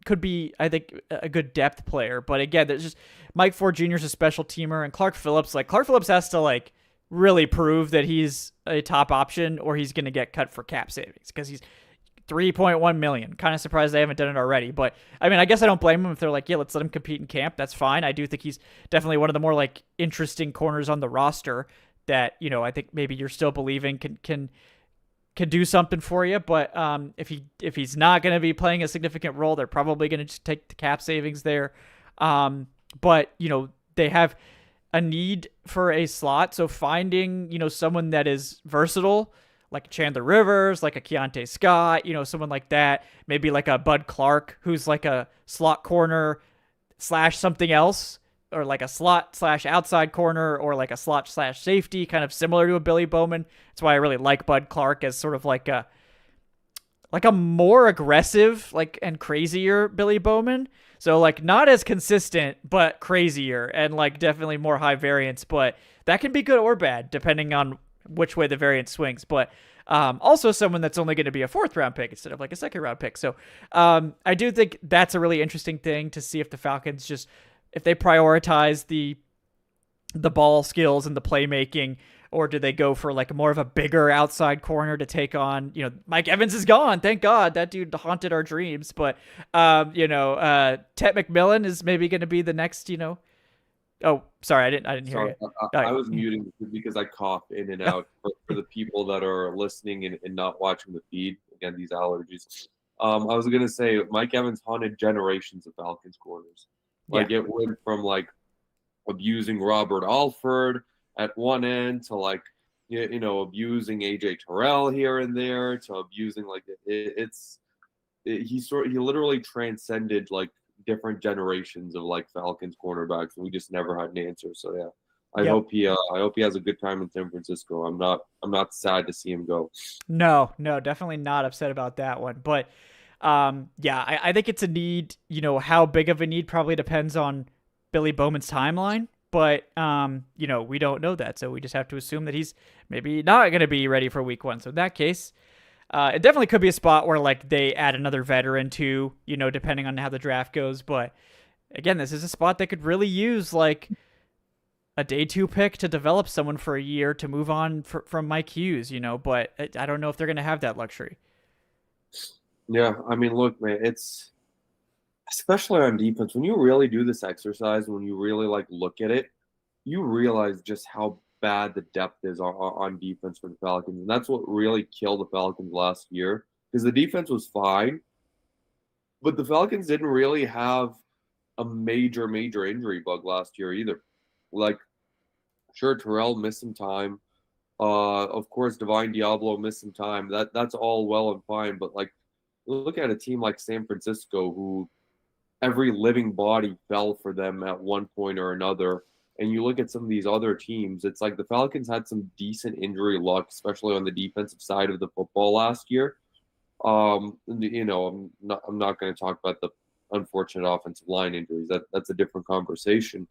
could be, I think, a good depth player. But again, there's just Mike Ford Jr. is a special teamer, and Clark Phillips has to like really prove that he's a top option, or he's going to get cut for cap savings, because he's $3.1 million. Kind of surprised they haven't done it already. But I mean, I guess I don't blame them if they're like, yeah, let's let him compete in camp. That's fine. I do think he's definitely one of the more like interesting corners on the roster that I think maybe you're still believing can do something for you. But if he's not going to be playing a significant role, they're probably going to just take the cap savings there. But they have a need for a slot, so finding someone that is versatile, like Chandler Rivers, like a Keontae Scott, someone like that, maybe like a Bud Clark, who's like a slot corner / something else, or like a slot / outside corner, or like a slot / safety, kind of similar to a Billy Bowman. That's why I really like Bud Clark as sort of like a more aggressive, like, and crazier Billy Bowman. So like not as consistent, but crazier, and like definitely more high variance, but that can be good or bad depending on which way the variance swings. But also someone that's only going to be a 4th round pick instead of like a 2nd round pick. So I do think that's a really interesting thing to see if the Falcons if they prioritize the ball skills and the playmaking, or do they go for like more of a bigger outside corner to take on, Mike Evans is gone. Thank God, that dude haunted our dreams. But, Tet McMillan is maybe going to be the next, Oh, sorry, I didn't hear you.
I was muting because I cough in and out for the people that are listening and not watching the feed. Again, these allergies. I was going to say Mike Evans haunted generations of Falcons corners. Like it went from like abusing Robert Alford at one end to like, abusing AJ Terrell here and there to abusing like he literally transcended like different generations of like Falcons cornerbacks, and we just never had an answer. So yeah,
Yep.
I hope he has a good time in San Francisco. I'm not sad to see him go.
No, no, definitely not upset about that one. But yeah, I think it's a need. How big of a need probably depends on Billy Bowman's timeline. But we don't know that, so we just have to assume that he's maybe not going to be ready for week 1. So in that case, it definitely could be a spot where like they add another veteran to, depending on how the draft goes. But again, this is a spot that could really use like a day 2 pick to develop someone for a year to move on from Mike Hughes, but I don't know if they're going to have that luxury.
Yeah, I mean, look, man, it's especially on defense when you really do this exercise, when you really like look at it, you realize just how bad the depth is on defense for the Falcons, and that's what really killed the Falcons last year because the defense was fine, but the Falcons didn't really have a major injury bug last year either. Like, sure, Terrell missed some time. Of course, Divine Diablo missed some time. That's all well and fine, but like, look at a team like San Francisco, who every living body fell for them at one point or another. And you look at some of these other teams, it's like the Falcons had some decent injury luck, especially on the defensive side of the football last year. I'm not going to talk about the unfortunate offensive line injuries. That's a different conversation.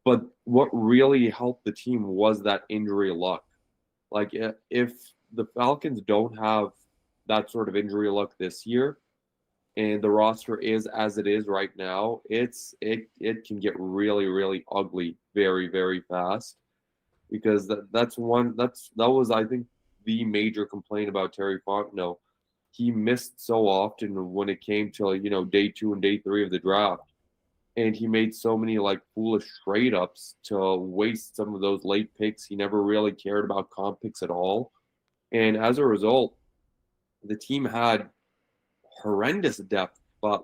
But what really helped the team was that injury luck. Like if the Falcons don't have that sort of injury luck this year, and the roster is as it is right now, it can get really ugly very fast because that was I think the major complaint about Terry Fontenot. He missed so often when it came to day 2 and day 3 of the draft, and he made so many like foolish trade ups to waste some of those late picks. He never really cared about comp picks at all, and as a result, the team had horrendous depth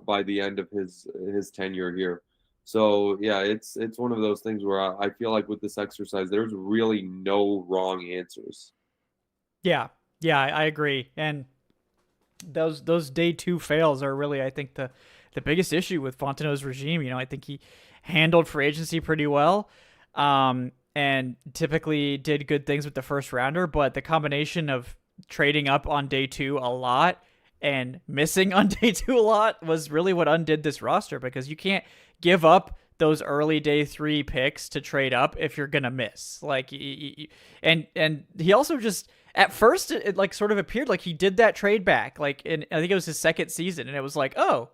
by the end of his tenure here. So yeah, it's one of those things where I feel like with this exercise, there's really no wrong answers.
Yeah, I agree. And those day 2 fails are really, I think, the biggest issue with Fontenot's regime. I think he handled free agency pretty well, and typically did good things with the first rounder. But the combination of trading up on day 2 a lot and missing on day 2 a lot was really what undid this roster, because you can't give up those early day 3 picks to trade up if you're gonna miss. Like, and he also just at first it like sort of appeared like he did that trade back, like I think it was his second season, and it was like, oh,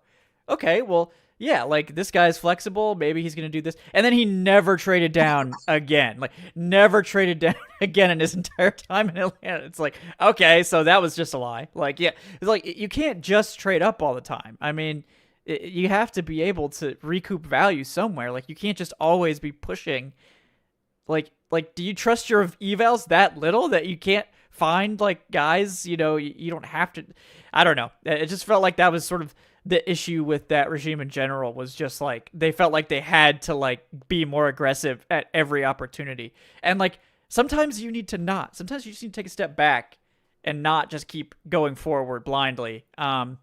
okay, well, yeah, like this guy's flexible. Maybe he's going to do this. And then he never traded down again. Like, never traded down again in his entire time in Atlanta. It's like, okay, so that was just a lie. Like, yeah, it's like you can't just trade up all the time. I mean, you have to be able to recoup value somewhere. Like, you can't just always be pushing. Like, do you trust your evals that little that you can't find like guys? You don't have to. I don't know. It just felt like that was sort of the issue with that regime in general, was just like they felt like they had to like be more aggressive at every opportunity. And like sometimes you need to not. Sometimes you just need to take a step back and not just keep going forward blindly. Well,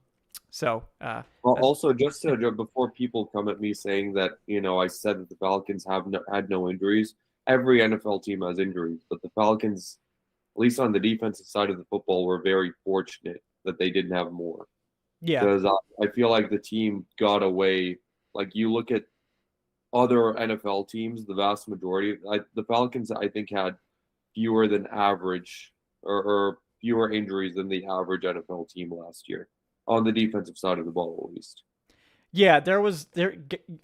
also just before people come at me saying that I said that the Falcons had no injuries. Every NFL team has injuries, but the Falcons, at least on the defensive side of the football, were very fortunate that they didn't have more.
yeah,
Because I feel like the team got away. Like, you look at other NFL teams, the vast majority, the Falcons, I think, had fewer than average or fewer injuries than the average NFL team last year on the defensive side of the ball, at least.
yeah.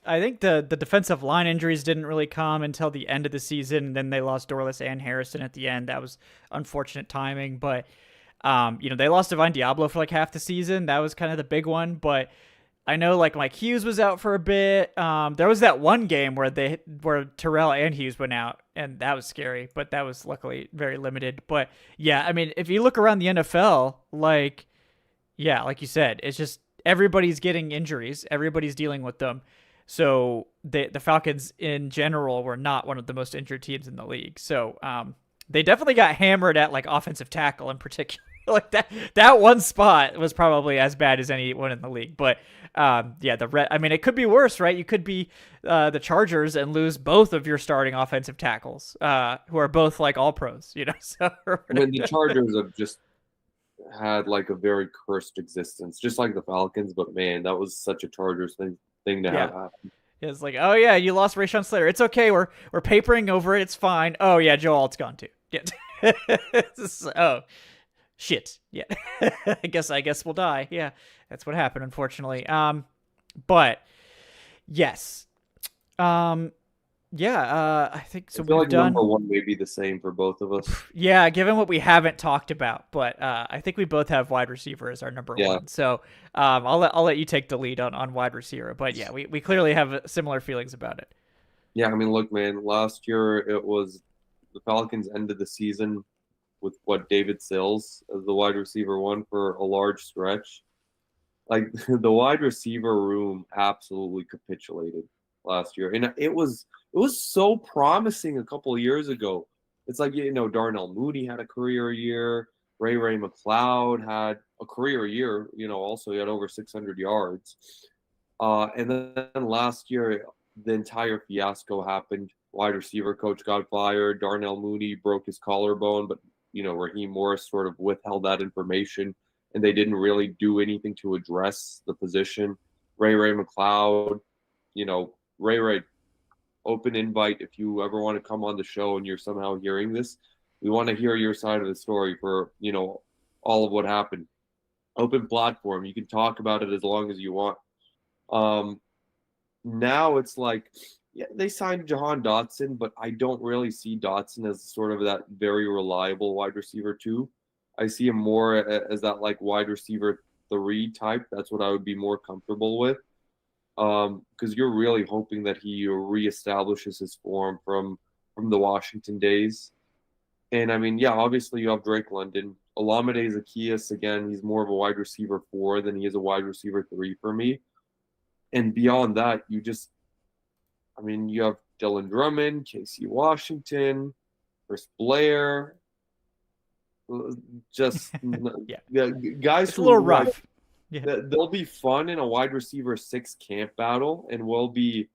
I think the defensive line injuries didn't really come until the end of the season. And then they lost Dorless and Harrison at the end. That was unfortunate timing, but. They lost Divine Diablo for like half the season. That was kind of the big one. But I know like Mike Hughes was out for a bit. There was that one game where Terrell and Hughes went out, and that was scary. But that was luckily very limited. But yeah, I mean, if you look around the NFL, like you said, it's just everybody's getting injuries. Everybody's dealing with them. So the Falcons in general were not one of the most injured teams in the league. So They definitely got hammered at like offensive tackle in particular. Like that one spot was probably as bad as anyone in the league. But yeah, I mean, it could be worse, right? You could be the Chargers and lose both of your starting offensive tackles, who are both like all pros, you know. So
I mean, the Chargers have just had like a very cursed existence, just like the Falcons. But man, that was such a Chargers thing to have happen.
It's like, oh yeah, you lost Rashawn Slater. It's okay. We're papering over it. It's fine. Oh yeah, Joe Alt's gone too. Yeah. Oh shit. Yeah. I guess we'll die. Yeah, that's what happened, unfortunately. But yes. Yeah, I think so.
I feel
We've
like
done.
number one may be the same for both of us.
Yeah, given what we haven't talked about, but I think we both have wide receiver as our number one. So I'll let you take the lead on wide receiver. But yeah, we clearly have similar feelings about it.
Yeah, I mean, look, man, last year it was the Falcons ended the season with David Sills as the wide receiver one for a large stretch. Like the wide receiver room absolutely capitulated last year, and it was so promising a couple of years ago. It's like, Darnell Mooney had a career year. Ray McLeod had a career year. Also he had over 600 yards. And then last year, the entire fiasco happened. Wide receiver coach got fired. Darnell Mooney broke his collarbone, but Raheem Morris sort of withheld that information, and they didn't really do anything to address the position. Ray McLeod, Ray, open invite if you ever want to come on the show and you're somehow hearing this. We want to hear your side of the story for, all of what happened. Open platform. You can talk about it as long as you want. Now it's like, yeah, they signed Jahan Dotson, but I don't really see Dotson as sort of that very reliable wide receiver too. I see him more as that like wide receiver 3 type. That's what I would be more comfortable with. Because you're really hoping that he reestablishes his form from the Washington days. And I mean, yeah, obviously you have Drake London. Olamide Zaccheaus, again, he's more of a wide receiver 4 than he is a wide receiver 3 for me. And beyond that, you have Dylan Drummond, Casey Washington, Chris Blair. Just
yeah,
guys
it's a little rough.
Yeah. They'll be fun in a wide receiver 6 camp battle, and we'll be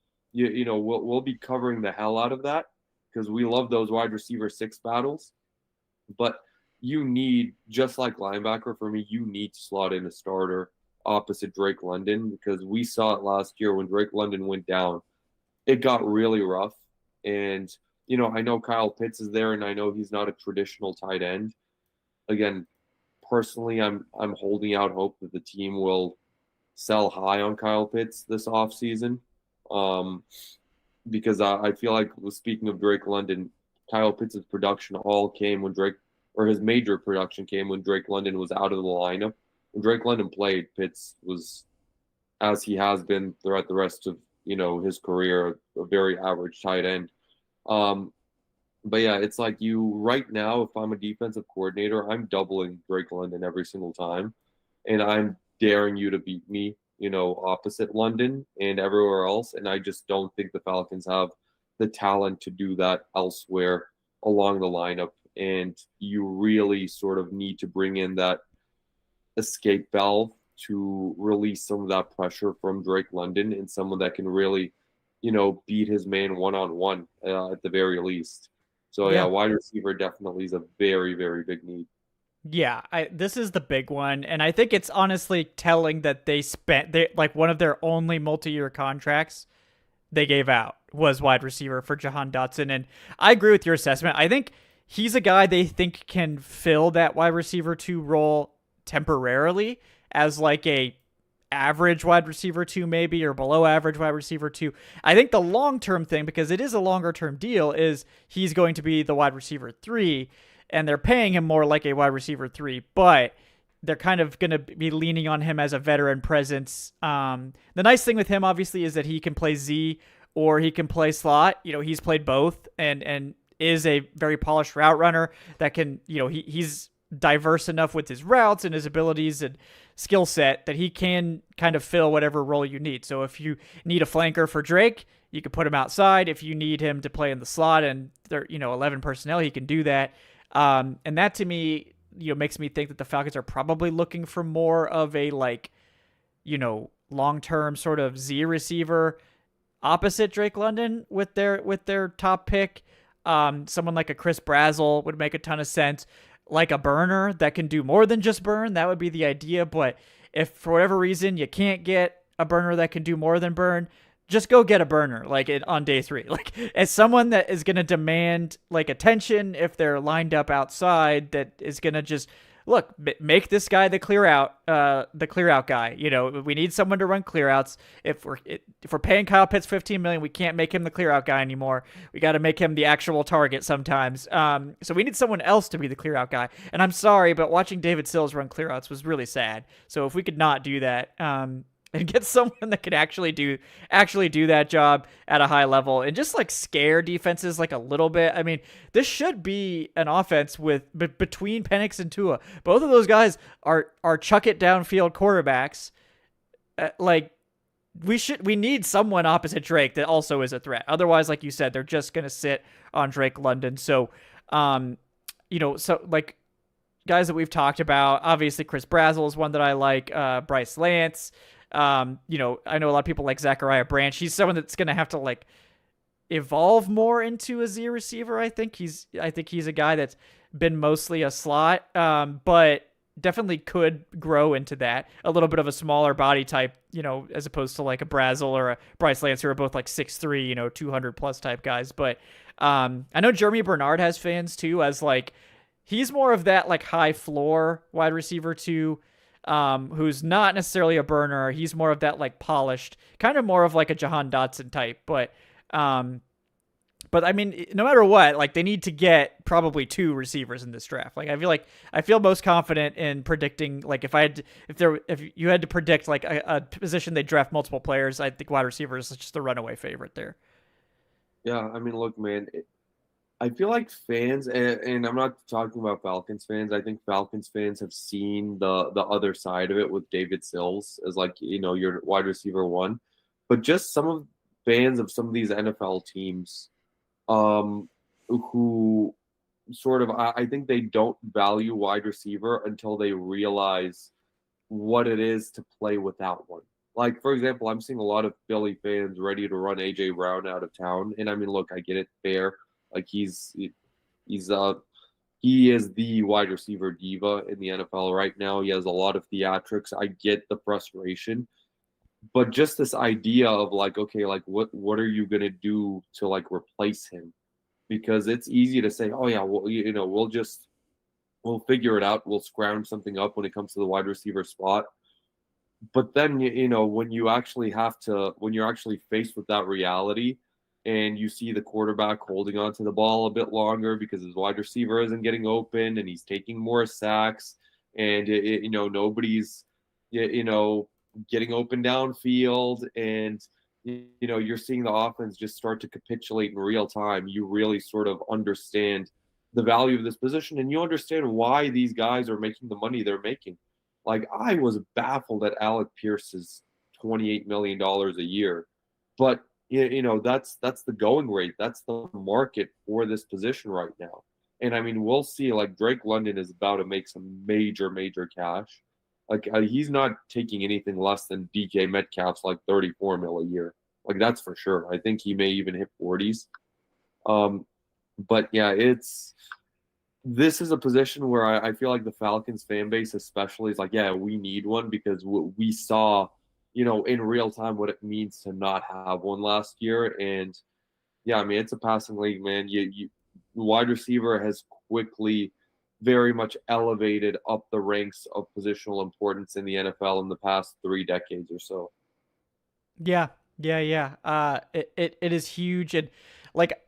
covering the hell out of that because we love those wide receiver 6 battles. But you need, just like linebacker for me, you need to slot in a starter opposite Drake London, because we saw it last year when Drake London went down. It got really rough. And, I know Kyle Pitts is there, and I know he's not a traditional tight end. Again, personally, I'm holding out hope that the team will sell high on Kyle Pitts this offseason. Because I feel like, speaking of Drake London, Kyle Pitts' production all came when his major production came when Drake London was out of the lineup. When Drake London played, Pitts was, as he has been throughout the rest of, his career, a very average tight end. But yeah, it's like right now, if I'm a defensive coordinator, I'm doubling Drake London every single time. And I'm daring you to beat me, opposite London and everywhere else. And I just don't think the Falcons have the talent to do that elsewhere along the lineup. And you really sort of need to bring in that escape valve to release some of that pressure from Drake London, and someone that can really, beat his man one-on-one at the very least. So yeah, wide receiver definitely is a very, very big need.
Yeah, this is the big one, and I think it's honestly telling that they one of their only multi-year contracts they gave out was wide receiver for Jahan Dotson, and I agree with your assessment. I think he's a guy they think can fill that wide receiver 2 role temporarily as like a average wide receiver 2 maybe, or below average wide receiver 2. I think the long-term thing, because it is a longer-term deal, is he's going to be the wide receiver 3, and they're paying him more like a wide receiver 3, but they're kind of going to be leaning on him as a veteran presence. The nice thing with him, obviously, is that he can play Z or he can play slot. He's played both and is a very polished route runner that can, he's diverse enough with his routes and his abilities and skill set that he can kind of fill whatever role you need. So if you need a flanker for Drake, you can put him outside. If you need him to play in the slot and there, 11 personnel, he can do that. And that to me, makes me think that the Falcons are probably looking for more of a long-term sort of Z receiver opposite Drake London with their top pick. Someone like a Chris Brazzell would make a ton of sense. Like a burner that can do more than just burn, that would be the idea. But if for whatever reason you can't get a burner that can do more than burn, just go get a burner on day 3. Like as someone that is going to demand like attention if they're lined up outside, that is going to just look, make this guy the clear out guy. We need someone to run clear outs. If we're paying Kyle Pitts $15 million, we can't make him the clear out guy anymore. We got to make him the actual target sometimes. So we need someone else to be the clear out guy. And I'm sorry, but watching David Sills run clear outs was really sad. So if we could not do that, and get someone that could actually do that job at a high level and just like scare defenses like a little bit. I mean, this should be an offense between Penix and Tua. Both of those guys are chuck it downfield quarterbacks. We need someone opposite Drake that also is a threat. Otherwise, like you said, they're just gonna sit on Drake London. So, so like guys that we've talked about, obviously Chris Brazzell is one that I like. Bryce Lance. I know a lot of people like Zachariah Branch. He's someone that's going to have to like evolve more into a Z receiver. I think he's a guy that's been mostly a slot, but definitely could grow into that. A little bit of a smaller body type, as opposed to like a Brazzell or a Bryce Lance, who are both like 6'3", 200 plus type guys. But I know Jeremy Bernard has fans too, as like he's more of that like high floor wide receiver too. Who's not necessarily a burner. He's more of that like polished, kind of more of like a Jahan Dotson type. But I mean, no matter what, like they need to get probably 2 receivers in this draft. Like I feel most confident in predicting. Like if you had to predict like a position they draft multiple players, I think wide receiver is just the runaway favorite there.
Yeah, I mean, look, man. I feel like fans, and I'm not talking about Falcons fans. I think Falcons fans have seen the other side of it with David Sills as like your wide receiver 1, but just some of fans of some of these NFL teams, who sort of I think they don't value wide receiver until they realize what it is to play without one. Like for example, I'm seeing a lot of Philly fans ready to run AJ Brown out of town, and I mean, look, I get it, fair. Like he is the wide receiver diva in the NFL right now. He has a lot of theatrics. I get the frustration, but just this idea of like, okay, like what are you gonna do to like replace him? Because it's easy to say, oh yeah, well we'll figure it out. We'll scrounge something up when it comes to the wide receiver spot. But then when you're actually faced with that reality, and you see the quarterback holding onto the ball a bit longer because his wide receiver isn't getting open and he's taking more sacks, and nobody's getting open downfield, and you're seeing the offense just start to capitulate in real time. You really sort of understand the value of this position, and you understand why these guys are making the money they're making. Like I was baffled at Alec Pierce's $28 million a year, but that's the going rate. That's the market for this position right now. And I mean, we'll see. Like Drake London is about to make some major, major cash. Like he's not taking anything less than DK Metcalf's like 34 mil a year. Like that's for sure. I think he may even hit 40s. But yeah, this is a position where I feel like the Falcons fan base especially is like, yeah, we need one, because we saw in real time what it means to not have one last year. And yeah, I mean, it's a passing league, man. You wide receiver has quickly very much elevated up the ranks of positional importance in the NFL in the past 3 decades or so.
Yeah. It is huge. And like,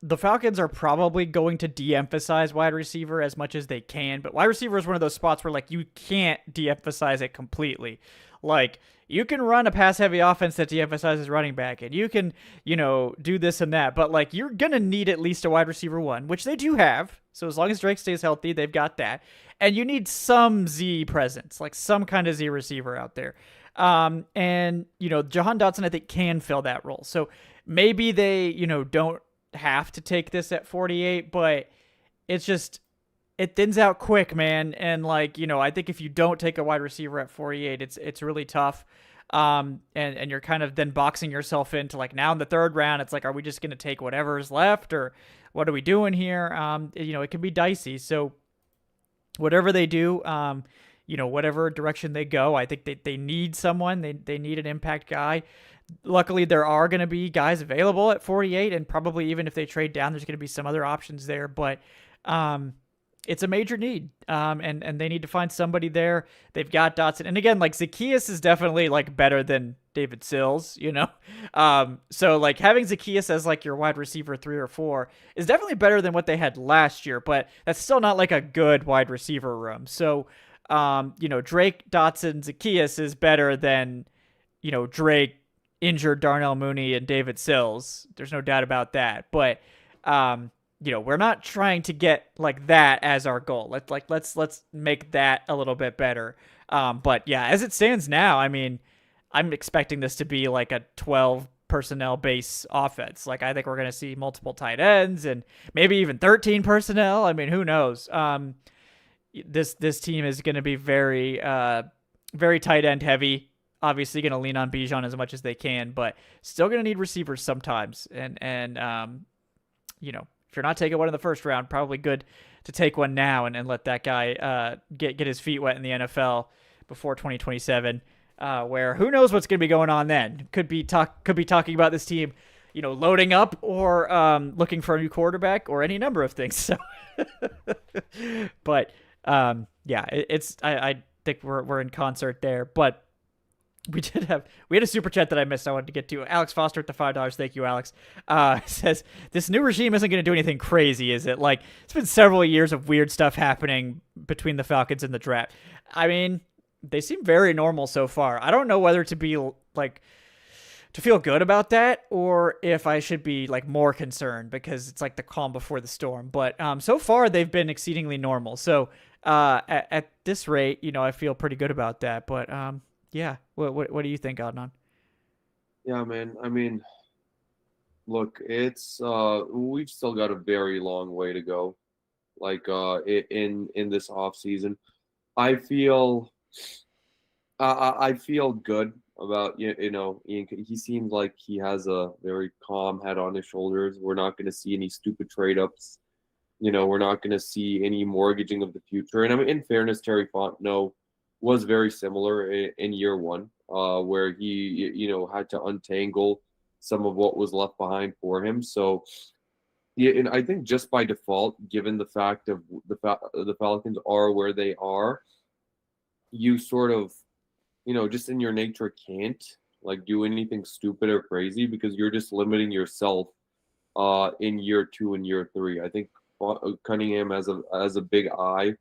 the Falcons are probably going to de-emphasize wide receiver as much as they can, but wide receiver is one of those spots where like you can't de-emphasize it completely. Like you can run a pass-heavy offense that de-emphasizes running back, and you can, do this and that, but like you're gonna need at least a wide receiver one, which they do have. So as long as Drake stays healthy, they've got that, and you need some Z presence, like some kind of Z receiver out there. And Jahan Dotson I think can fill that role. So maybe they don't have to take this at 48, but it's just it thins out quick, man. And like, I think if you don't take a wide receiver at 48, it's really tough. And you're kind of then boxing yourself into like now in the third round, it's like, are we just going to take whatever's left or what are we doing here? It can be dicey. So whatever they do, whatever direction they go, I think they need someone. They need an impact guy. Luckily, there are going to be guys available at 48, and probably even if they trade down, there's going to be some other options there. But it's a major need, and they need to find somebody there. They've got Dotson, and again, like Zacchaeus is definitely like better than David Sills, So like having Zacchaeus as like your wide receiver 3 or 4 is definitely better than what they had last year, but that's still not like a good wide receiver room. So, Drake, Dotson, Zacchaeus is better than, Drake, injured Darnell Mooney and David Sills. There's no doubt about that. But we're not trying to get like that as our goal. Let's make that a little bit better. But yeah, as it stands now, I mean, I'm expecting this to be like a 12 personnel base offense. Like I think we're going to see multiple tight ends and maybe even 13 personnel. I mean, who knows? This team is going to be very very tight end heavy. Obviously going to lean on Bijan as much as they can, but still going to need receivers sometimes. And if you're not taking one in the first round, probably good to take one now and let that guy get his feet wet in the NFL before 2027, where who knows what's going to be going on then. Could be talking about this team, loading up or looking for a new quarterback or any number of things. So, but I think we're in concert there, but we had a super chat that I missed. I wanted to get to Alex Foster at the $5. Thank you, Alex. Says this new regime isn't going to do anything crazy, is it? Like it's been several years of weird stuff happening between the Falcons and the draft. I mean, they seem very normal so far. I don't know whether to be like to feel good about that or if I should be like more concerned because it's like the calm before the storm. But so far they've been exceedingly normal. So at this rate, I feel pretty good about that. But yeah. What do you think, Adnan?
Yeah, man. I mean, look, it's we've still got a very long way to go. Like in this off season, I feel I feel good about Ian. He seems like he has a very calm head on his shoulders. We're not going to see any stupid trade ups. We're not going to see any mortgaging of the future. And I mean, in fairness, Terry Fontenot was very similar in year one, where he, had to untangle some of what was left behind for him. So, yeah, and I think just by default, given the fact of the Falcons are where they are, you sort of, just in your nature can't like do anything stupid or crazy because you're just limiting yourself in year 2 and year 3. I think Cunningham has a big eye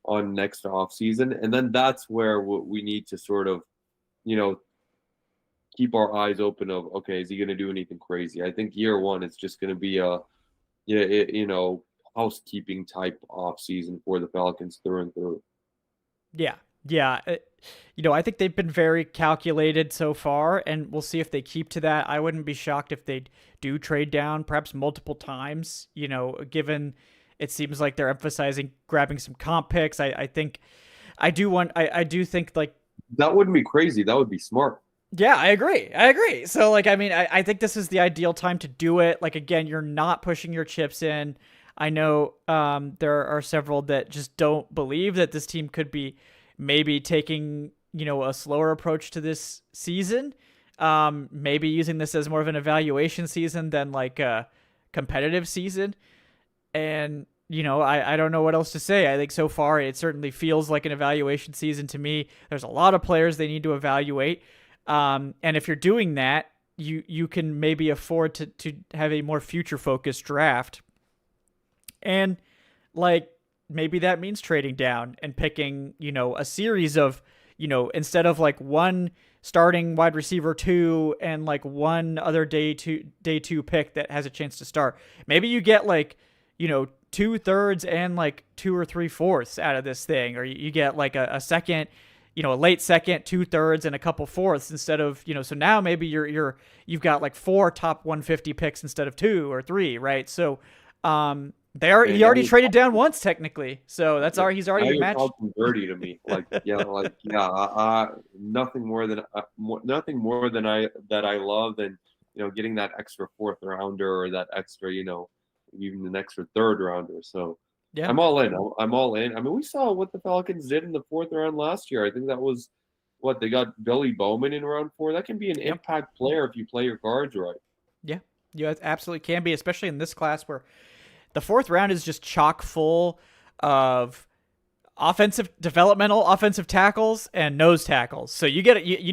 on next off season, and then that's where we need to sort of keep our eyes open of, okay, is he going to do anything crazy? I think year 1 it's just going to be a housekeeping type off season for the Falcons through and through.
Yeah. I think they've been very calculated so far, and we'll see if they keep to that. I wouldn't be shocked if they do trade down perhaps multiple times, given it seems like they're emphasizing grabbing some comp picks. I do think like
that wouldn't be crazy. That would be smart.
Yeah, I agree. So like, I mean, I think this is the ideal time to do it. Like, again, you're not pushing your chips in. I know there are several that just don't believe that this team could be maybe taking, a slower approach to this season. Maybe using this as more of an evaluation season than like a competitive season. And, I don't know what else to say. I think so far it certainly feels like an evaluation season to me. There's a lot of players they need to evaluate. And if you're doing that, you can maybe afford to have a more future focused draft. And like maybe that means trading down and picking, a series of, instead of like one starting wide receiver two and like one other day two pick that has a chance to start. Maybe you get like, 2/3 and like 2 or 3/4 out of this thing, or you get like a second, a late second, 2/3 and a couple fourths instead of, so now maybe you've got like 4 top 150 picks instead of 2 or 3, right? So, he already traded down once technically, so he's already matched.
Talking dirty to me, nothing more than I love than getting that extra 4th rounder or that extra even an extra 3rd rounder. So yeah, I'm all in. I'm all in. I mean, we saw what the Falcons did in the 4th round last year. I think that was what they got Billy Bowman in round 4. That can be an impact player if you play your cards right.
Yeah, it absolutely can be, especially in this class where the 4th round is just chock full of developmental offensive tackles and nose tackles. So you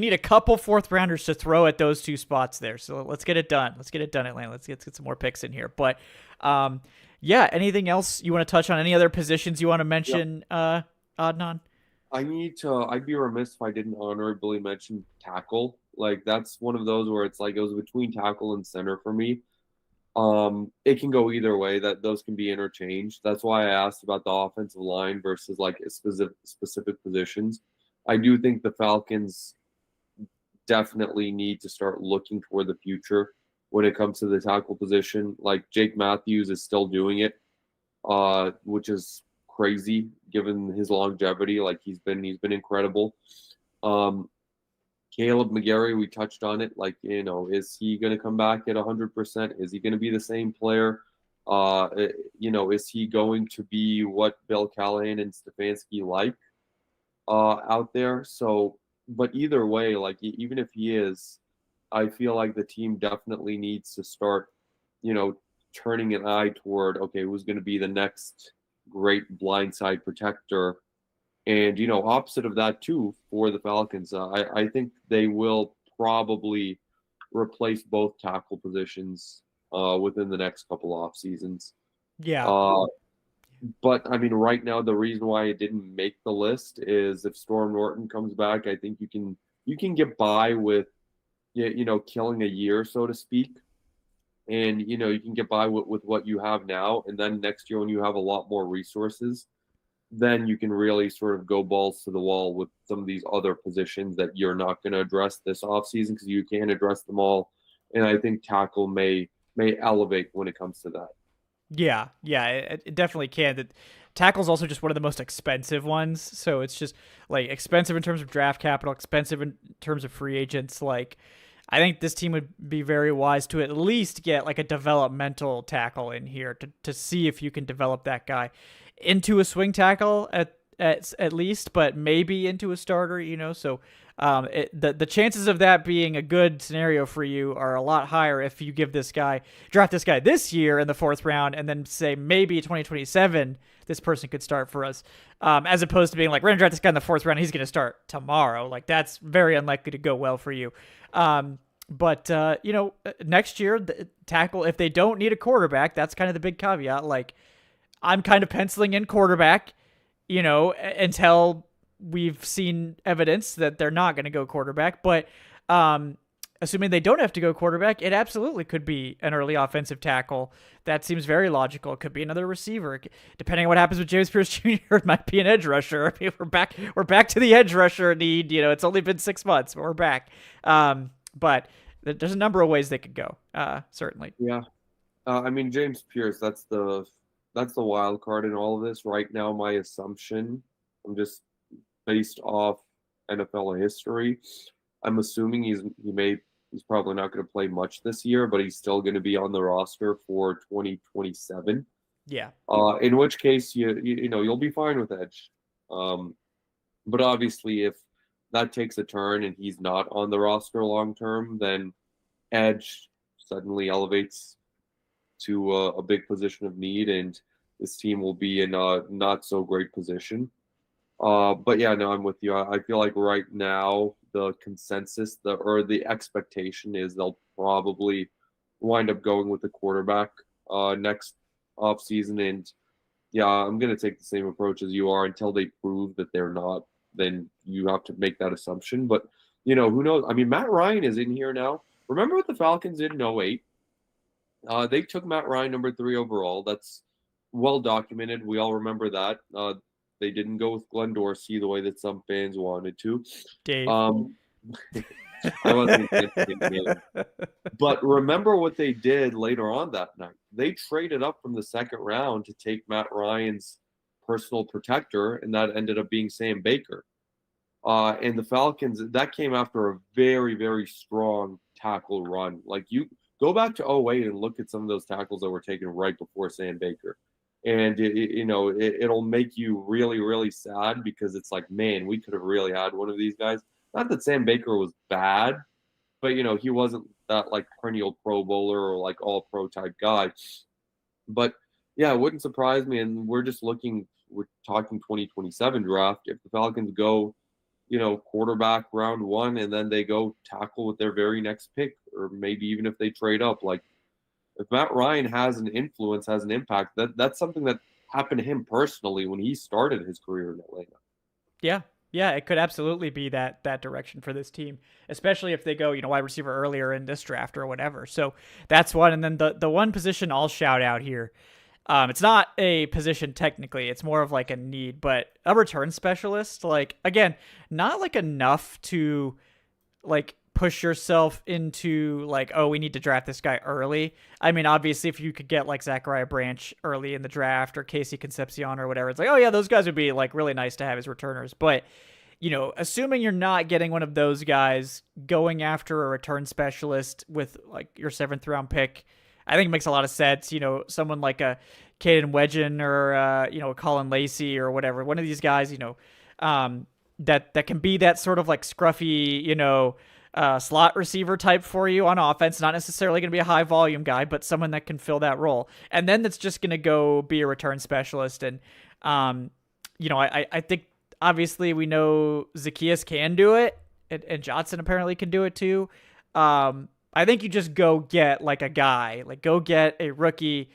need a couple 4th rounders to throw at those 2 spots there. So let's get it done. Let's get it done, Atlanta. Let's get some more picks in here. But anything else you want to touch on? Any other positions you want to mention, Adnan?
I'd be remiss if I didn't honorably mention tackle. Like that's one of those where it's like it was between tackle and center for me. It can go either way. That those can be interchanged. That's why I asked about the offensive line versus like specific positions. I do think the Falcons definitely need to start looking toward the future when it comes to the tackle position. Like Jake Matthews is still doing it, which is crazy given his longevity. Like he's been incredible. Caleb McGarry, we touched on it. Like, is he going to come back at 100%? Is he going to be the same player? Is he going to be what Bill Callahan and Stefanski like out there? So, but either way, like even if he is, I feel like the team definitely needs to start, turning an eye toward, okay, who's going to be the next great blindside protector. And, opposite of that, too, for the Falcons, I think they will probably replace both tackle positions within the next couple off seasons.
Yeah.
But, I mean, right now, the reason why it didn't make the list is if Storm Norton comes back, I think you can get by with, killing a year, so to speak. And, you can get by with what you have now. And then next year when you have a lot more resources, then you can really sort of go balls to the wall with some of these other positions that you're not going to address this offseason because you can't address them all. And I think tackle may elevate when it comes to that.
Yeah, it definitely can. That tackle's also just one of the most expensive ones. So it's just like expensive in terms of draft capital, expensive in terms of free agents. Like I think this team would be very wise to at least get like a developmental tackle in here to see if you can develop that guy into a swing tackle at least, but maybe into a starter, so the chances of that being a good scenario for you are a lot higher if you draft this guy this year in the 4th round and then say maybe 2027 this person could start for us, as opposed to being like, we're gonna draft this guy in the 4th round, he's gonna start tomorrow. Like that's very unlikely to go well for you. But next year the tackle, if they don't need a quarterback, that's kind of the big caveat. Like I'm kind of penciling in quarterback, until we've seen evidence that they're not going to go quarterback. But assuming they don't have to go quarterback, it absolutely could be an early offensive tackle. That seems very logical. It could be another receiver. Depending on what happens with James Pierce Jr., it might be an edge rusher. I mean, we're back to the edge rusher need. It's only been 6 months, but we're back. But there's a number of ways they could go, certainly.
Yeah. I mean, James Pierce, that's the wild card in all of this. Right now, my assumption, I'm just based off NFL history, I'm assuming he's probably not going to play much this year, but he's still going to be on the roster for 2027.
Yeah.
In which case, you'll be fine with edge. But obviously, if that takes a turn and he's not on the roster long term, then edge suddenly elevates to a big position of need, and this team will be in a not so great position. But yeah, no, I'm with you. I feel like right now the consensus or the expectation is they'll probably wind up going with the quarterback next offseason. And yeah, I'm going to take the same approach as you are until they prove that they're not. Then you have to make that assumption. But, who knows? I mean, Matt Ryan is in here now. Remember what the Falcons did in 08? They took Matt Ryan number 3 overall. That's well documented. We all remember that. They didn't go with Glenn Dorsey the way that some fans wanted to.
Dave.
I wasn't thinking, but remember what they did later on that night. They traded up from the second round to take Matt Ryan's personal protector, and that ended up being Sam Baker. And the Falcons, that came after a very, very strong tackle run. Like, you go back to 08 and look at some of those tackles that were taken right before Sam Baker. And, it'll make you really, really sad, because it's like, man, we could have really had one of these guys. Not that Sam Baker was bad, but, he wasn't that, like, perennial Pro Bowler or, like, all-pro type guy. But, yeah, it wouldn't surprise me. And we're talking 2027 draft. If the Falcons go, quarterback round 1, and then they go tackle with their very next pick, or maybe even if they trade up, like, if Matt Ryan has an influence, has an impact, that's something that happened to him personally when he started his career in Atlanta.
Yeah, it could absolutely be that direction for this team, especially if they go, wide receiver earlier in this draft or whatever. So that's one. And then the one position I'll shout out here, it's not a position technically, it's more of like a need, but a return specialist, like, again, not like enough to like push yourself into like, oh, we need to draft this guy early. I mean, obviously, if you could get like Zachariah Branch early in the draft or Casey Concepcion or whatever, it's like, oh yeah, those guys would be like really nice to have as returners. But, assuming you're not getting one of those guys, going after a return specialist with like your 7th round pick, I think it makes a lot of sense. Someone like a Caden Wedgen or, a Colin Lacey or whatever, one of these guys, that can be that sort of like scruffy, slot receiver type for you on offense, not necessarily going to be a high volume guy, but someone that can fill that role. And then that's just going to go be a return specialist. And, I think obviously we know Zacchaeus can do it, and Johnson apparently can do it too. I think you just go get like a guy, like go get a rookie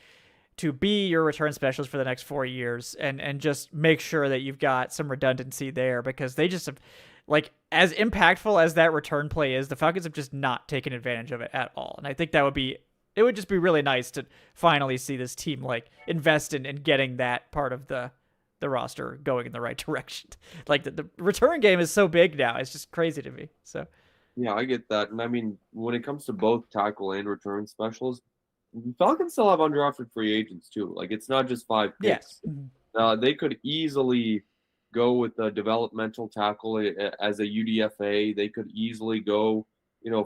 to be your return specialist for the next 4 years, and just make sure that you've got some redundancy there, because they just have, like, as impactful as that return play is, the Falcons have just not taken advantage of it at all. And I think it would just be really nice to finally see this team like invest in getting that part of the roster going in the right direction. Like the return game is so big now. It's just crazy to me. So
yeah, I get that. And I mean, when it comes to both tackle and return specialists, Falcons still have undrafted free agents too. Like, it's not just 5 picks.
Yes.
They could easily go with a developmental tackle as a UDFA. They could easily go,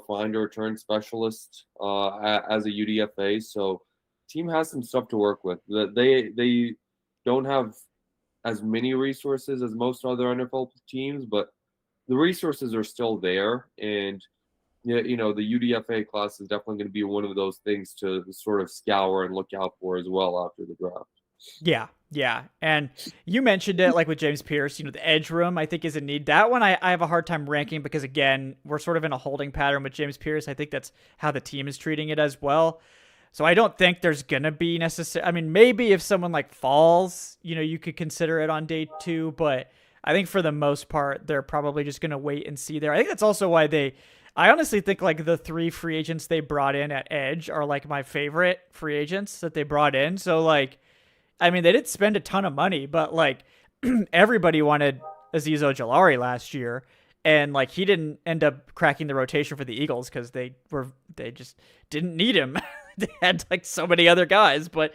find a return specialist as a UDFA. So team has some stuff to work with. They don't have as many resources as most other NFL teams, but the resources are still there. And, the UDFA class is definitely going to be one of those things to sort of scour and look out for as well after the draft.
Yeah. And you mentioned it, like with James Pierce, the edge room, I think, is in need. That one I have a hard time ranking, because, again, we're sort of in a holding pattern with James Pierce. I think that's how the team is treating it as well. So I don't think there's going to be necessary. I mean, maybe if someone like falls, you could consider it on day 2, but I think for the most part, they're probably just going to wait and see there. I think that's also why I honestly think like the 3 free agents they brought in at edge are like my favorite free agents that they brought in. So like, I mean, they didn't spend a ton of money, but like everybody wanted Azeez Ojulari last year, and like he didn't end up cracking the rotation for the Eagles because they just didn't need him. They had like so many other guys, but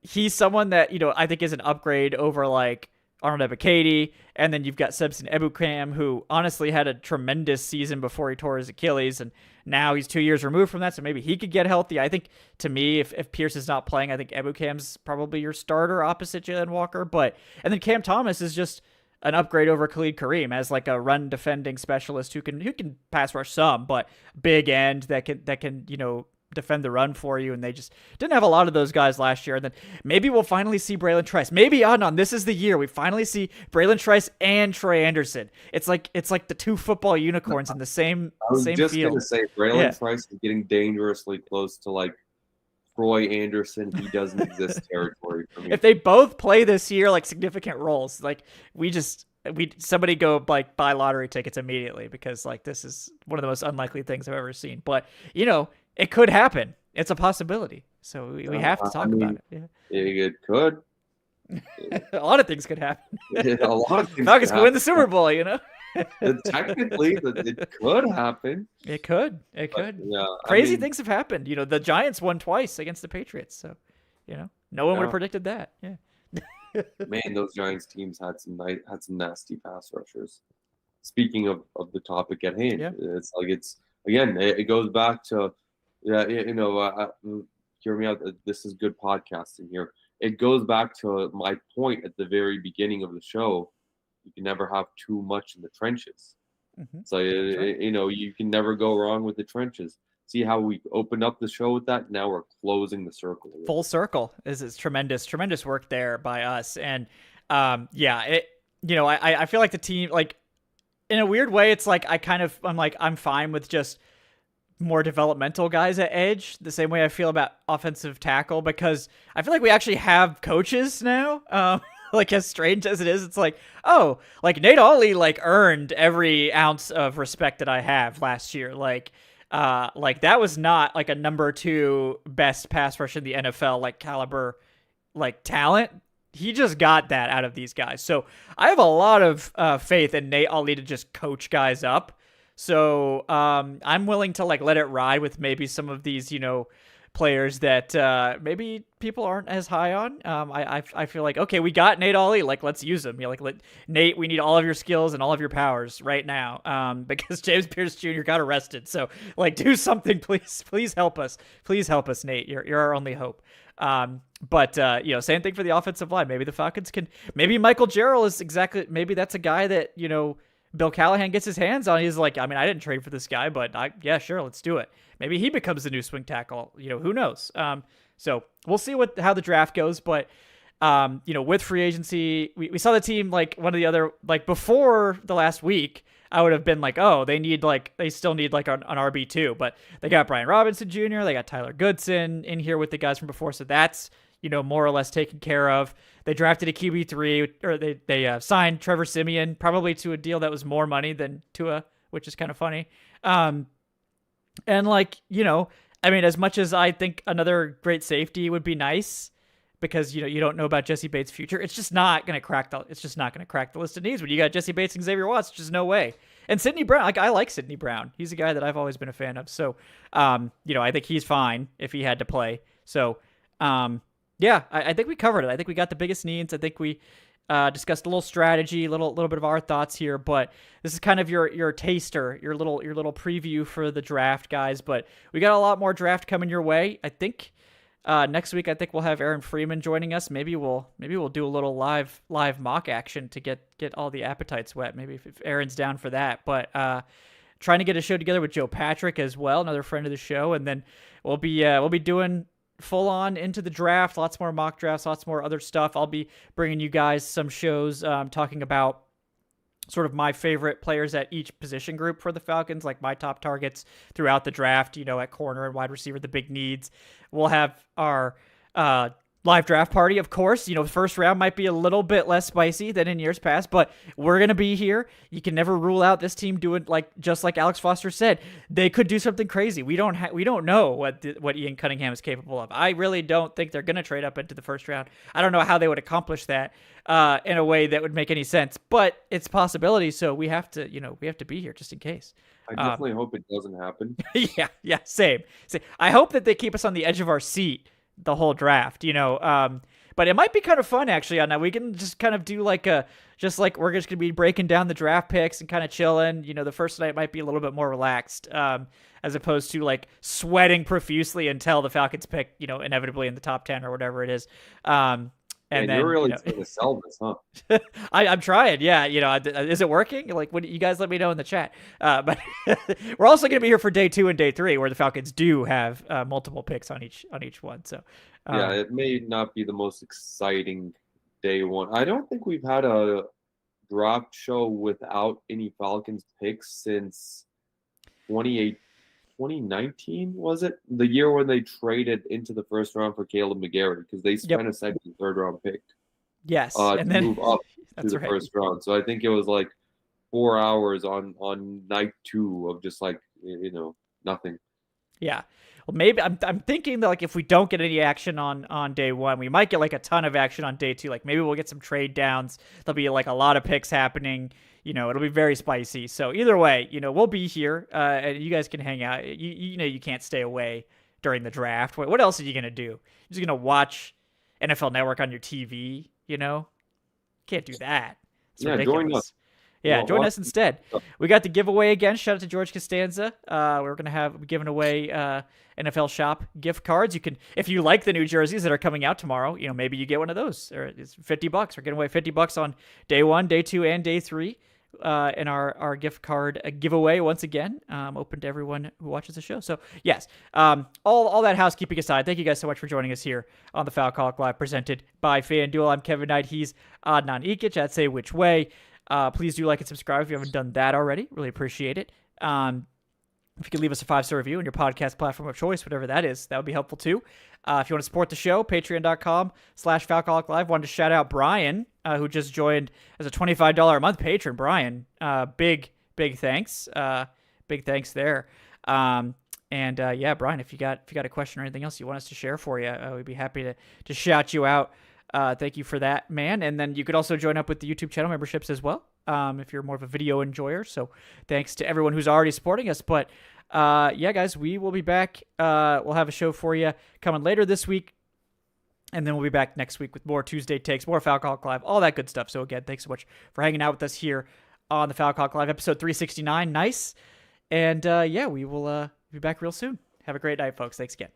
he's someone that I think is an upgrade over like Arnold Ebiketie, and then you've got Sebson Ebukam, who honestly had a tremendous season before he tore his Achilles, and now he's 2 years removed from that, so maybe he could get healthy. I think, to me, if Pierce is not playing, I think Ebukam's probably your starter opposite Jalen Walker, and then Cam Thomas is just an upgrade over Khalid Kareem as like a run defending specialist who can pass rush some, but big end that can defend the run for you, and they just didn't have a lot of those guys last year. And then maybe we'll finally see Braylon Trice. Maybe Adnan, this is the year we finally see Braylon Trice and Troy Anderson. It's like the two football unicorns in the same
I was
same
just
field.
gonna say Braylon Trice is getting dangerously close to like Troy Anderson. He doesn't exist territory for me.
If they both play this year, like significant roles, like somebody go like buy lottery tickets immediately, because like this is one of the most unlikely things I've ever seen. But it could happen. It's a possibility. So we have to talk about it. Yeah.
It could.
A lot of things could happen.
A lot of things.
Falcons could win the Super Bowl.
Technically, it could happen.
It could.
But, yeah,
Crazy things have happened. The Giants won twice against the Patriots. So, no one would have predicted that. Yeah.
Man, those Giants teams had some nasty pass rushers. Speaking of the topic at hand, it's like it goes back to hear me out. This is good podcasting here. It goes back to my point at the very beginning of the show. You can never have too much in the trenches. Mm-hmm. So you can never go wrong with the trenches. See how we opened up the show with that? Now we're closing the circle.
Full circle. This is tremendous work there by us. And I feel like the team, like in a weird way, it's like I'm fine with just more developmental guys at edge, the same way I feel about offensive tackle, because I feel like we actually have coaches now. Like, as strange as it is, it's like, oh, like Nate Ollie like earned every ounce of respect that I have last year. Like that was not like a number 2 best pass rush in the NFL, like caliber, like talent. He just got that out of these guys. So I have a lot of faith in Nate Ollie to just coach guys up. So I'm willing to like let it ride with maybe some of these, players that maybe people aren't as high on. I feel like, okay, we got Nate Ollie, like let's use him. Nate, we need all of your skills and all of your powers right now, because James Pierce Jr. got arrested. So like, do something, please help us, Nate. You're our only hope. But same thing for the offensive line. Maybe the Falcons maybe Michael Jarrell is maybe that's a guy that Bill Callahan gets his hands on. He's like, I mean, I didn't trade for this guy, but sure, let's do it. Maybe he becomes the new swing tackle. Who knows? So we'll see how the draft goes. But with free agency, we saw the team like one of the other, like before the last week, I would have been like, oh, they still need like an RB2, but they got Brian Robinson Jr., they got Tyler Goodson in here with the guys from before, so that's more or less taken care of. They drafted a QB3, or they signed Trevor Siemian, probably to a deal that was more money than Tua, which is kind of funny. And as much as I think another great safety would be nice, because you don't know about Jesse Bates' future, it's just not going to crack the list of needs when you got Jesse Bates and Xavier Watts. Just no way. And Sidney Brown, like I like Sidney Brown. He's a guy that I've always been a fan of. So, I think he's fine if he had to play. So, I think we covered it. I think we got the biggest needs. I think we discussed a little strategy, a little bit of our thoughts here. But this is kind of your taster, your little preview for the draft, guys. But we got a lot more draft coming your way. I think next week, I think we'll have Aaron Freeman joining us. Maybe we'll do a little live mock action to get all the appetites wet. Maybe if Aaron's down for that. But trying to get a show together with Joe Patrick as well, another friend of the show, and then we'll be doing full on into the draft, lots more mock drafts, lots more other stuff. I'll be bringing you guys some shows talking about sort of my favorite players at each position group for the Falcons, like my top targets throughout the draft, at corner and wide receiver, the big needs. We'll have our live draft party, of course. First round might be a little bit less spicy than in years past, but we're going to be here. You can never rule out this team doing just like Alex Foster said, they could do something crazy. We don't know what Ian Cunningham is capable of. I really don't think they're going to trade up into the first round. I don't know how they would accomplish that in a way that would make any sense, but it's a possibility. So we have to be here just in case.
I definitely hope it doesn't happen.
Yeah. Same. I hope that they keep us on the edge of our seat the whole draft, but it might be kind of fun actually. Now we can just kind of do we're just going to be breaking down the draft picks and kind of chilling. The first night might be a little bit more relaxed, as opposed to like sweating profusely until the Falcons pick, inevitably in the top 10 or whatever it is. And
And
then,
you're really trying to sell this, huh?
I'm trying. Yeah, is it working? Like, what you guys let me know in the chat. But we're also going to be here for day 2 and day 3, where the Falcons do have multiple picks on each one. So,
Yeah, it may not be the most exciting day one. I don't think we've had a draft show without any Falcons picks since 2019, was it? The year when they traded into the first round for Caleb McGarry, because they spent a second and third round pick
yes, and
to
then
move up to
that's
the
right.
first round. So I think it was like 4 hours on night 2 of just like, nothing.
Yeah. Well, maybe I'm thinking that, like, if we don't get any action on day 1, we might get like a ton of action on day 2. Like, maybe we'll get some trade downs. There'll be like a lot of picks happening. It'll be very spicy. So either way, we'll be here, and you guys can hang out. You can't stay away during the draft. What else are you gonna do? You're just gonna watch NFL Network on your TV? Can't do that. It's ridiculous.
Join us.
Yeah, join us instead. We got the giveaway again. Shout out to George Costanza. We're gonna be giving away NFL Shop gift cards. You can, if you like the new jerseys that are coming out tomorrow, maybe you get one of those. Or it's $50. We're giving away $50 on day 1, day 2, and day 3. In our gift card giveaway once again, open to everyone who watches the show. So yes, all that housekeeping aside, thank you guys so much for joining us here on the Falcoholic Live, presented by FanDuel. I'm Kevin Knight. He's Adnan Ikic. I'd say which way. Please do like and subscribe if you haven't done that already. Really appreciate it. If you could leave us a 5-star review on your podcast platform of choice, whatever that is, that would be helpful too. If you want to support the show, patreon.com/Falcoholic Live. Wanted to shout out Brian, who just joined as a $25 a month patron. Brian, big thanks. Big thanks there. Brian, if you got a question or anything else you want us to share for you, we'd be happy to shout you out. Thank you for that, man. And then you could also join up with the YouTube channel memberships as well, if you're more of a video enjoyer. So thanks to everyone who's already supporting us. But guys, we will be back. We'll have a show for you coming later this week. And then we'll be back next week with more Tuesday takes, more Falcoholic Live, all that good stuff. So again, thanks so much for hanging out with us here on the Falcoholic Live, episode 369. Nice. And we will be back real soon. Have a great night, folks. Thanks again.